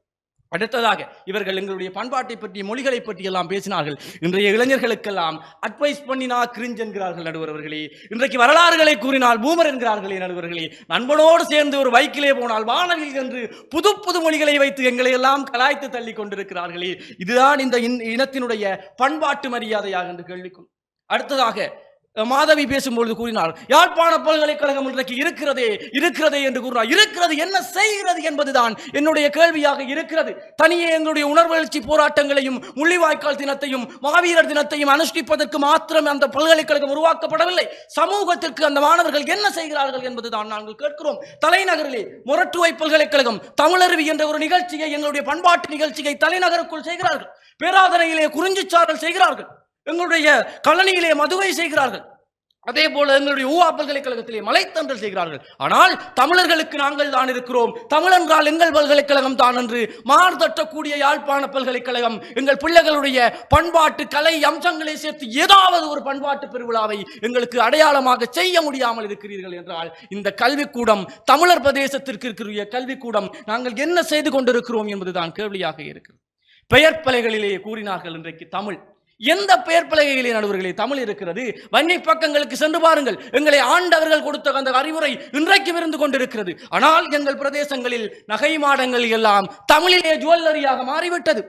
அடுத்ததாக இவர்கள் எங்களுடைய பண்பாட்டை பற்றி மொழிகளை பற்றி எல்லாம் பேசினார்கள். இன்றைய இளைஞர்களுக்கெல்லாம் அட்வைஸ் பண்ணினா கிரிஞ்ச் என்கிறார்கள் நடுவர் அவர்களே. இன்றைக்கு வரலாறுகளை கூறினால் பூமர் என்கிறார்களே நடுவர்களே. நண்பனோடு சேர்ந்து ஒரு பைக்கிலே போனால் வானவில் என்று புது புது மொழிகளை வைத்து எங்களை எல்லாம் கலாய்த்து தள்ளி கொண்டிருக்கிறார்களே. இதுதான் இந்த இனத்தினுடைய பண்பாட்டு மரியாதையாக என்று கேள்விக்குள். அடுத்ததாக மாதவி பேசும்பொழுது கூறினார், யாழ்ப்பாண பல்கலைக்கழகம் இன்றைக்கு இருக்கிறதே என்று கூறினார். இருக்கிறது, என்ன செய்கிறது என்பதுதான் என்னுடைய கேள்வியாக இருக்கிறது. தனியே எங்களுடைய உணர்வெழுச்சி போராட்டங்களையும் முள்ளிவாய்க்கால் தினத்தையும் மாவீரர் தினத்தையும் அனுஷ்டிப்பதற்கு மாத்திரம் அந்த பல்கலைக்கழகம் உருவாக்கப்படவில்லை. சமூகத்திற்கு அந்த மாணவர்கள் என்ன செய்கிறார்கள் என்பதுதான் நாங்கள் கேட்கிறோம். தலைநகரிலே மொரட்டுவை பல்கலைக்கழகம் தமிழருவி என்ற ஒரு நிகழ்ச்சியை, எங்களுடைய பண்பாட்டு நிகழ்ச்சியை தலைநகருக்குள் செய்கிறார்கள். பேராதனையிலே குறிஞ்சிச்சாரல் செய்கிறார்கள். எங்களுடைய கழனியிலே மதுவை செய்கிறார்கள். அதே போல எங்களுடைய ஊவா பல்கலைக்கழகத்திலே மலைத்தன்றல் செய்கிறார்கள். ஆனால் தமிழர்களுக்கு நாங்கள் தான் இருக்கிறோம், தமிழென்றால் எங்கள் பல்கலைக்கழகம் தான் என்று மார்தட்டக்கூடிய யாழ்ப்பாண பல்கலைக்கழகம் எங்கள் பிள்ளைகளுடைய பண்பாட்டு கலை அம்சங்களை சேர்த்து ஏதாவது ஒரு பண்பாட்டு பெருவிழாவை எங்களுக்கு அடையாளமாக செய்ய முடியாமல் இருக்கிறீர்கள் என்றால் இந்த கல்விக்கூடம், தமிழர் பிரதேசத்திற்கு இருக்கிற கல்விக்கூடம், நாங்கள் என்ன செய்து கொண்டிருக்கிறோம் என்பதுதான் கேள்வியாக இருக்கிறது. பெயர் பலகைகளிலே கூறினார்கள் இன்றைக்கு தமிழ். எந்த பெயர் பலகையிலே நடுவர்களே தமிழ் இருக்கிறது? வன்னி பக்கங்களுக்கு சென்று பாருங்கள். எங்களை ஆண்டவர்கள் கொடுத்த அந்த அறிவுரை இன்றைக்கும் இருந்து கொண்டிருக்கிறது. ஆனால் எங்கள் பிரதேசங்களில் நகை மாடங்கள் எல்லாம் தமிழிலே ஜுவல்லரியாக மாறிவிட்டது.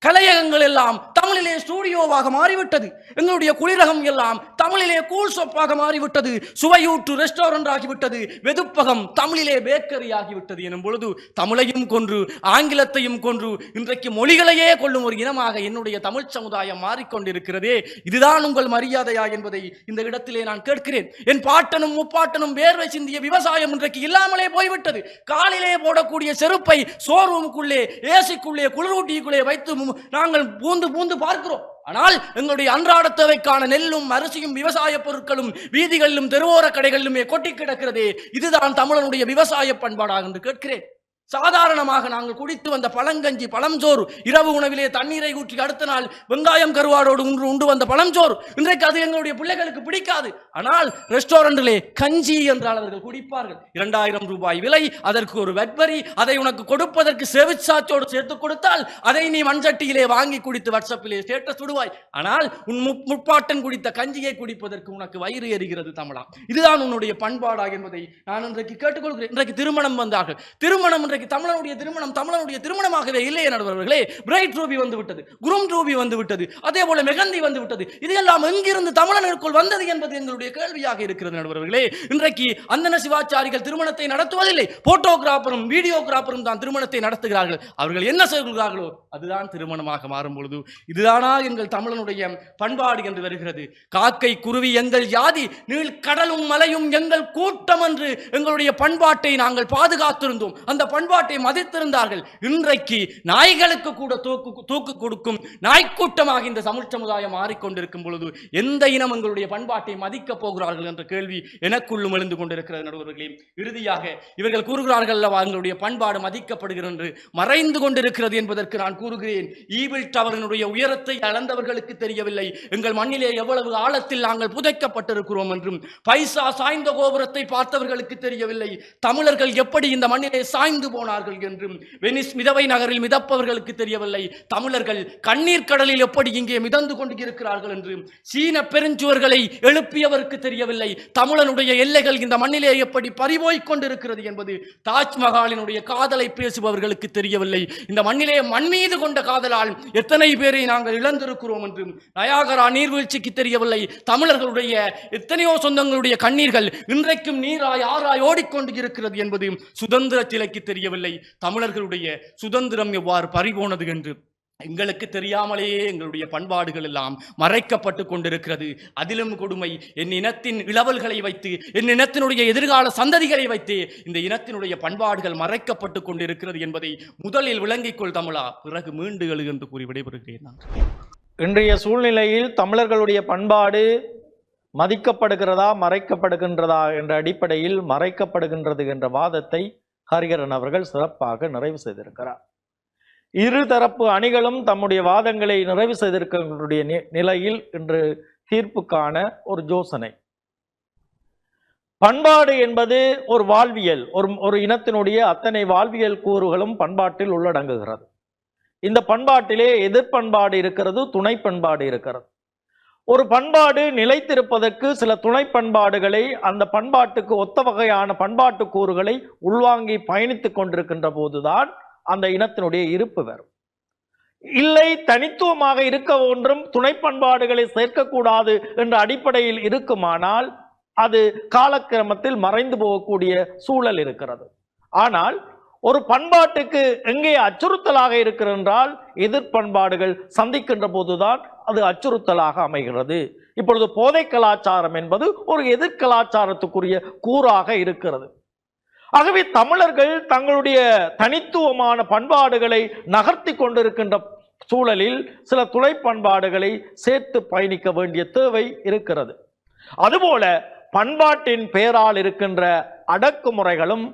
கலையகங்கள் எல்லாம் தமிழிலே ஸ்டூடியோவாக மாறிவிட்டது. எங்களுடைய குளிரகம் எல்லாம் தமிழிலே கூல் ஷாப்பாக மாறிவிட்டது. சுவையூற்று ரெஸ்டாரண்ட் ஆகிவிட்டது. வெதுப்பகம் தமிழிலே பேக்கரி ஆகிவிட்டது. எனும் பொழுது தமிழையும் கொன்று ஆங்கிலத்தையும் கொன்று இன்றைக்கு மொழிகளையே கொள்ளும் ஒரு இனமாக என்னுடைய தமிழ் சமுதாயம் மாறிக்கொண்டிருக்கிறதே. இதுதான் உங்கள் மரியாதையா என்பதை இந்த இடத்திலே நான் கேட்கிறேன். என் பாட்டனும் முப்பாட்டனும் வேர்வை சிந்திய விவசாயம் இன்றைக்கு இல்லாமலே போய்விட்டது. காலிலே போடக்கூடிய செருப்பை ஷோரூமுக்குள்ளே, ஏசிக்குள்ளே, குளிரூட்டிக்குள்ளே வைத்து நாங்கள் பூந்து பார்க்கிறோம். ஆனால் எங்களுடைய அன்றாட தேவைக்கான நெல்லும் அரிசியும் விவசாய பொருட்களும் வீதிகளிலும் தெருவோர கடைகளிலுமே கொட்டி கிடக்கிறதே. இதுதான் தமிழனுடைய விவசாய பண்பாடாக என்று கேட்கிறேன். சாதாரணமாக நாங்கள் குடித்து வந்த பழங்கஞ்சி, பழம்சோறு, இரவு உணவிலே தண்ணீரை ஊற்றி அடுத்த நாள் வெங்காயம் கருவாடோடு உண்டு வந்த பழம்சோறு இன்றைக்கு அது எங்களுடைய பிள்ளைகளுக்கு பிடிக்காது. ஆனால் ரெஸ்டாரண்டிலே கஞ்சி என்றால் அவர்கள் குடிப்பார்கள். 2000 ரூபாய் விலை, அதற்கு ஒரு வெட்வரி, அதை உனக்கு கொடுப்பதற்கு செவிச்சாச்சோடு சேர்த்து கொடுத்தால் அதை நீ மண்சட்டியிலே வாங்கி குடித்து வாட்ஸ்அப்பிலே ஸ்டேட்டஸ் விடுவாய். ஆனால் உன் முப்பாட்டன் குடித்த கஞ்சியை குடிப்பதற்கு உனக்கு வயிறு எரிகிறது தமிழா. இதுதான் உன்னுடைய பண்பாடா என்பதை நான் இன்றைக்கு கேட்டுக்கொள்கிறேன். இன்றைக்கு திருமணம் வந்தார்கள். திருமணம் தமிழனுடைய திருமணமாகவே இல்லையே நடுவர்களே. பிரைட் ரூபி வந்து விட்டது, குரும் ரூபி வந்து விட்டது, அதே போல மெகந்தி வந்து விட்டது. இதெல்லாம் எங்கிருந்து தமிழனுக்குள் வந்தது என்பது எங்களுடைய கேள்வியாக இருக்கிறது நடுவர்களே. இன்றைக்கு அந்தன சிவாச்சாரிகள் திருமணத்தை நடத்துவதில்லை. போட்டோகிராஃபரும் வீடியோகிராஃபரும் தான் திருமணத்தை நடத்துகிறார்கள். அவர்கள் என்ன செய்கிறார்களோ அதுதான் திருமணமாக மாறும் பொழுது இதுதானா எங்கள் தமிழனுடைய பண்பாடு என்று வருகிறது. காக்கை குருவி எங்கள் ஜாதி, நீள் கடலும் மலையும் எங்கள் கூட்டம் என்று எங்களுடைய பண்பாட்டை நாங்கள் பாதுகாத்திருந்தோம். அந்த பண்பாட்டை மதித்திருந்தார்கள். இன்றைக்கு நாய்களுக்கு கூட தூக்கு கொடுக்கும் நாய்க்கூட்டமாக இந்த தமிழ் சமுதாயம் மாறிக்கொண்டிருக்கும் பொழுது எந்த இனம் எங்களுடைய பண்பாட்டை மதிக்கப் போகிறார்கள் என்ற கேள்வி எனக்குள்ளும் எழுந்து கொண்டிருக்கிறது நடுவர்களே. இறுதியாக இவர்கள் கூறுகிறார்கள் அல்லவா எங்களுடைய பண்பாடு மதிக்கப்படுகிறது, மறைந்து கொண்டிருக்கிறது என்பதற்கு நான் கூறுகிறேன். ஈபிள் டவரினுடைய உயரத்தை அளந்தவர்களுக்கு தெரியவில்லை எங்கள் மண்ணிலே எவ்வளவு ஆழத்தில் நாங்கள் புதைக்கப்பட்டிருக்கிறோம் என்றும். பைசா சாய்ந்த கோபுரத்தை பார்த்தவர்களுக்கு தெரியவில்லை தமிழர்கள் எப்படி இந்த மண்ணிலே சாய்ந்து போனார்கள் என்றும். வெனிஸ் மிதவை நகரில் மிதப்பவர்களுக்கு தெரியவில்லை தமிழர்கள் கண்ணீர் கடலில் எப்படி இங்கே மிதந்து கொண்டிருக்கிறார்கள் என்றும். சீன பெருஞ்சுவர்களை எழுப்பியவருக்கு தெரியவில்லை தமிழனுடைய எல்லைகள் இந்த மண்ணிலே எப்படி பறிபோய்க் கொண்டிருக்கிறது என்பது. தாஜ்மஹாலினுடைய காதலை பேசுபவர்களுக்கு தெரியவில்லை இந்த மண்ணிலே மண் மீது கொண்ட காதலால் எத்தனை பேரை நாங்கள் இழந்திருக்கிறோம் என்றும். நயாகரா நீர்வீழ்ச்சிக்கு தெரியவில்லை தமிழர்களுடைய எத்தனையோ சொந்தங்களுடைய கண்ணீர்கள் இன்றைக்கும் நீராய் ஆறாய் ஓடிக்கொண்டு இருக்கிறது என்பது. சுதந்திர சிலைக்கு தெரியவில்லை தமிழர்களுடைய சுதந்திரம் எவ்வாறு பறிபோனது என்று. எங்களுக்கு தெரியாமலேயே எங்களுடைய பண்பாடுகள் எல்லாம் மறைக்கப்பட்டு கொண்டிருக்கிறது. அதிலும் கொடுமை என் இனத்தின் இளவல்களை வைத்து, என் இனத்தினுடைய எதிர்கால சந்ததிகளை வைத்து இந்த இனத்தினுடைய பண்பாடுகள் மறைக்கப்பட்டு கொண்டிருக்கிறது என்பதை முதலில் விளங்கிக் கொள் தமிழா, பிறகு மீண்டு எழு என்று கூறி விடைபெறுகிறேன். இன்றைய சூழ்நிலையில் தமிழர்களுடைய பண்பாடு மதிக்கப்படுகிறதா மறைக்கப்படுகின்றதா என்ற அடிப்படையில் மறைக்கப்படுகின்றது என்ற வாதத்தை ஹரிஹரன் அவர்கள் சிறப்பாக நிறைவு செய்திருக்கிறார். இருதரப்பு அணிகளும் தம்முடைய வாதங்களை நிறைவு செய்திருக்கிற நிலையில் இன்று தீர்ப்புக்கான ஒரு யோசனை. பண்பாடு என்பது ஒரு வாழ்வியல், ஒரு இனத்தினுடைய அத்தனை வாழ்வியல் கூறுகளும் பண்பாட்டில் உள்ளடங்குகிறது. இந்த பண்பாட்டிலே எதிர்பண்பாடு இருக்கிறது, துணை பண்பாடு இருக்கிறது. ஒரு பண்பாடு நிலைத்திருப்பதற்கு சில துணை பண்பாடுகளை, அந்த பண்பாட்டுக்கு ஒத்த வகையான பண்பாட்டு கூறுகளை உள்வாங்கி பயணித்துக் கொண்டிருக்கின்ற போதுதான் அந்த இனத்தினுடைய இருப்பு வரும். இல்லை, தனித்துவமாக இருக்க ஒன்றும் துணை பண்பாடுகளை சேர்க்கக்கூடாது என்ற அடிப்படையில் இருக்குமானால் அது காலக்கிரமத்தில் மறைந்து போகக்கூடிய சூழல் இருக்கிறது. ஆனால் ஒரு பண்பாட்டுக்கு எங்கே அச்சுறுத்தலாக இருக்கிறென்றால் எதிர்பண்பாடுகள் சந்திக்கின்ற போதுதான் அது அச்சுறுத்தலாக அமைகிறது. இப்பொழுது போதை கலாச்சாரம் என்பது ஒரு எதிர்கலாச்சாரத்துக்குரிய கூறாக இருக்கிறது. ஆகவே தமிழர்கள் தங்களுடைய தனித்துவமான பண்பாடுகளை நகர்த்தி கொண்டிருக்கின்ற சூழலில் சில துணை பண்பாடுகளை சேர்த்து பயணிக்க வேண்டிய தேவை இருக்கிறது. அதுபோல பண்பாட்டின் பெயரால் இருக்கின்ற அடக்குமுறைகளும்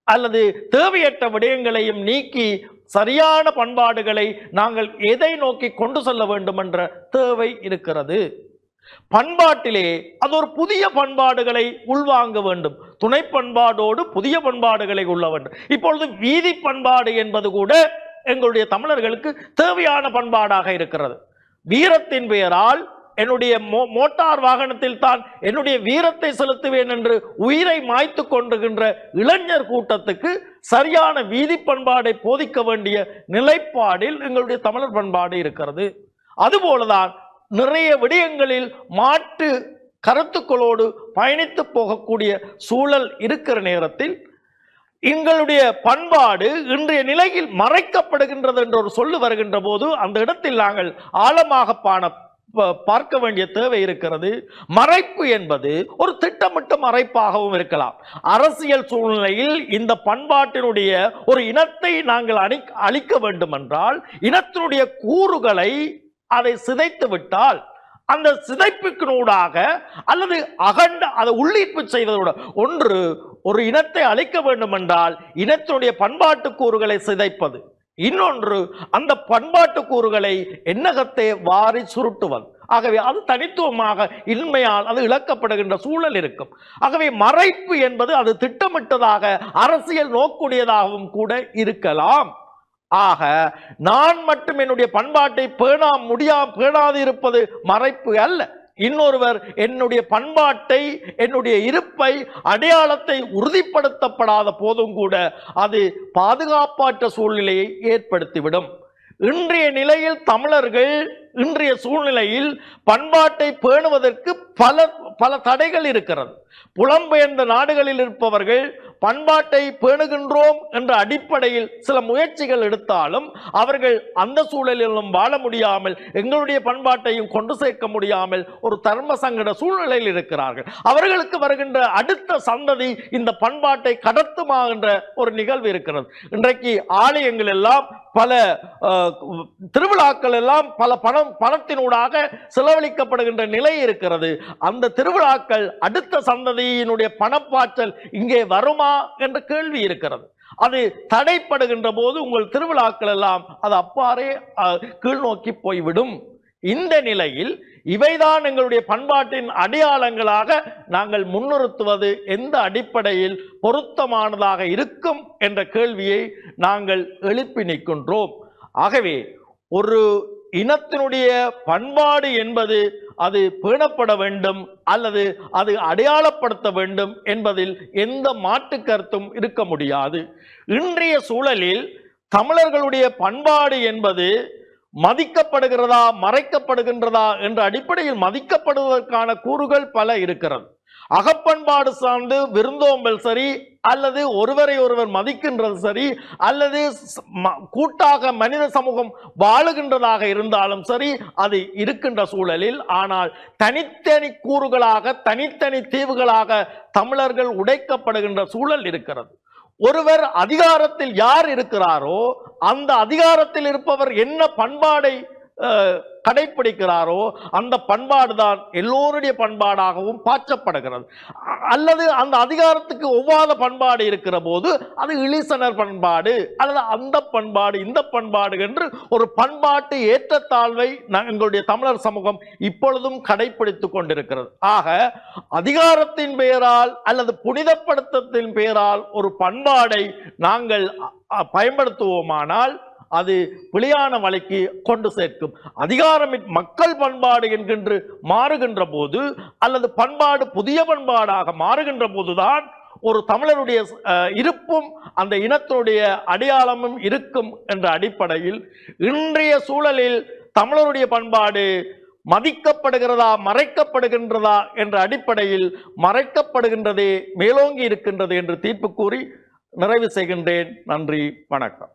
அல்லது தேவையற்ற விடயங்களையும் நீக்கி சரியான பண்பாடுகளை நாங்கள் எதை நோக்கி கொண்டு செல்ல வேண்டும் என்ற தேவை இருக்கிறது. பண்பாட்டிலே அது ஒரு புதிய பண்பாடுகளை உள்வாங்க வேண்டும். துணை பண்பாடோடு புதிய பண்பாடுகளை உள்ள வேண்டும். இப்பொழுது வீதி பண்பாடு என்பது கூட எங்களுடைய தமிழர்களுக்கு தேவையான பண்பாடாக இருக்கிறது. வீரத்தின் பெயரால் என்னுடைய மோட்டார் வாகனத்தில் தான் என்னுடைய வீரத்தை செலுத்துவேன் என்று உயிரை மாய்த்து கொண்டுகின்ற இளைஞர் கூட்டத்துக்கு சரியான வீதி பண்பாடை போதிக்க வேண்டிய நிலைப்பாடில் எங்களுடைய தமிழர் பண்பாடு இருக்கிறது. அதுபோலதான் நிறைய விடயங்களில் மாற்று கருத்துக்களோடு பயணித்து போகக்கூடிய சூழல் இருக்கிற நேரத்தில் எங்களுடைய பண்பாடு இன்றைய நிலையில் மறைக்கப்படுகின்றது என்ற ஒரு சொல்லு வருகின்ற போது அந்த இடத்தில் நாங்கள் ஆழமாக பார்க்க வேண்டிய தேவை இருக்கிறது. மறைப்பு என்பது ஒரு திட்டமிட்ட மறைப்பாகவும் இருக்கலாம். அரசியல் சூழ்நிலையில் இந்த பண்பாட்டினுடைய ஒரு இனத்தை நாங்கள் அழிக்க வேண்டும் என்றால் இனத்தினுடைய கூறுகளை அதை சிதைத்து விட்டால் அந்த சிதைப்புக்கினூடாக அல்லது அதை உள்ளீர்ப்பு செய்வதோட ஒன்று, ஒரு இனத்தை அழிக்க வேண்டும் என்றால் இனத்தினுடைய பண்பாட்டு கூறுகளை சிதைப்பது, இன்னொன்று அந்த பண்பாட்டு கூறுகளை எண்ணகத்தை வாரி சுருட்டுவது. ஆகவே அது தனித்துவமாக இன்மையால் அது இழக்கப்படுகின்ற சூழல் இருக்கும். ஆகவே மறைப்பு என்பது அது திட்டமிட்டதாக அரசியல் நோக்குடையதாகவும் கூட இருக்கலாம். ஆக நான் மட்டும் என்னுடைய பண்பாட்டை பேணாது இருப்பது மறைப்பு அல்ல. இன்னொருவர் என்னுடைய பண்பாட்டை, என்னுடைய இருப்பை, அடையாளத்தை உறுதிப்படுத்தப்படாத போதும் கூட அது பாதுகாப்பற்ற சூழ்நிலையை ஏற்படுத்திவிடும். இன்றைய நிலையில் தமிழர்கள் இன்றைய சூழ்நிலையில் பண்பாட்டை பேணுவதற்கு பல தடைகள் இருக்கிறது. புலம்பெயர்ந்த நாடுகளில் இருப்பவர்கள் பண்பாட்டை பேணுகின்றோம் என்ற அடிப்படையில் சில முயற்சிகள் எடுத்தாலும் அவர்கள் அந்த சூழலிலும் வாழ முடியாமல், எங்களுடைய பண்பாட்டையும் கொண்டு சேர்க்க முடியாமல் ஒரு தர்ம சங்கட சூழ்நிலையில் இருக்கிறார்கள். அவர்களுக்கு வருகின்ற அடுத்த சந்ததி இந்த பண்பாட்டை கடத்துமா என்ற ஒரு நிகழ்வு இருக்கிறது. இன்றைக்கு ஆலயங்கள் எல்லாம் பல திருவிழாக்கள் எல்லாம் பல பணத்தினூடாக செலவழிக்கப்படுகின்ற நிலை இருக்கிறது. அந்த திருவிழாக்கள் அடுத்த சந்ததியினுடைய பணப்பாற்றல் இங்கே வருமா என்ற கேள்வி இருக்கிறது. அது தடைப்படுகின்ற போது உங்கள் திருவிழாக்கள் எல்லாம் அது அப்பாறே கீழ் நோக்கி போய்விடும். இந்த நிலையில் இவைதான் எங்களுடைய பண்பாட்டின் அடையாளங்களாக நாங்கள் முன்னிறுத்துவது எந்த அடிப்படையில் பொருத்தமானதாக இருக்கும் என்ற கேள்வியை நாங்கள் எழுப்பி நிற்கின்றோம். ஆகவே ஒரு இனத்தினுடைய பண்பாடு என்பது அது பேணப்பட வேண்டும் அல்லது அது அடையாளப்படுத்த வேண்டும் என்பதில் எந்த மாற்று கருத்தும் இருக்க முடியாது. இன்றைய சூழலில் தமிழர்களுடைய பண்பாடு என்பது மதிக்கப்படுகிறதா மறைக்கப்படுகின்றதா என்ற அடிப்படையில் மதிக்கப்படுவதற்கான கூறுகள் பல இருக்கிறது. அகப்பண்பாடு சார்ந்து விருந்தோம்பல் சரி, அல்லது ஒருவரை ஒருவர் மதிக்கின்றது சரி, அல்லது கூட்டாக மனித சமூகம் வாழுகின்றதாக இருந்தாலும் சரி, அது இருக்கின்ற சூழலில் ஆனால் தனித்தனி கூறுகளாக தனித்தனி தீவுகளாக தமிழர்கள் உடைக்கப்படுகின்ற சூழல் இருக்கிறது. ஒருவர் அதிகாரத்தில் யார் இருக்கிறாரோ அந்த அதிகாரத்தில் இருப்பவர் என்ன பண்பாடை கடைபிடிக்கிறாரோ அந்த பண்பாடு தான் எல்லோருடைய பண்பாடாகவும் பாய்ச்சப்படுகிறது. அல்லது அந்த அதிகாரத்துக்கு ஒவ்வாத பண்பாடு இருக்கிற போது அது இழிசனர் பண்பாடு அல்லது அந்த பண்பாடு இந்த பண்பாடு என்று ஒரு பண்பாட்டு ஏற்றத்தாழ்வை எங்களுடைய தமிழர் சமூகம் இப்பொழுதும் கடைபிடித்துக் கொண்டிருக்கிறது. ஆக அதிகாரத்தின் பெயரால் அல்லது புனிதப்படுத்தத்தின் பெயரால் ஒரு பண்பாடை நாங்கள் பயன்படுத்துவோமானால் அது பிழையான வழிக்கு கொண்டு சேர்க்கும். அதிகாரம் மக்கள் பண்பாடு என்கின்ற மாறுகின்ற போது அல்லது பண்பாடு புதிய பண்பாடாக மாறுகின்ற போதுதான் ஒரு தமிழருடைய இருப்பும் அந்த இனத்தினுடைய அடையாளமும் இருக்கும் என்ற அடிப்படையில் இன்றைய சூழலில் தமிழருடைய பண்பாடு மதிக்கப்படுகிறதா மறைக்கப்படுகின்றதா என்ற அடிப்படையில் மறைக்கப்படுகின்றதே மேலோங்கி இருக்கின்றது என்று தீர்ப்பு கூறி நிறைவு செய்கின்றேன். நன்றி, வணக்கம்.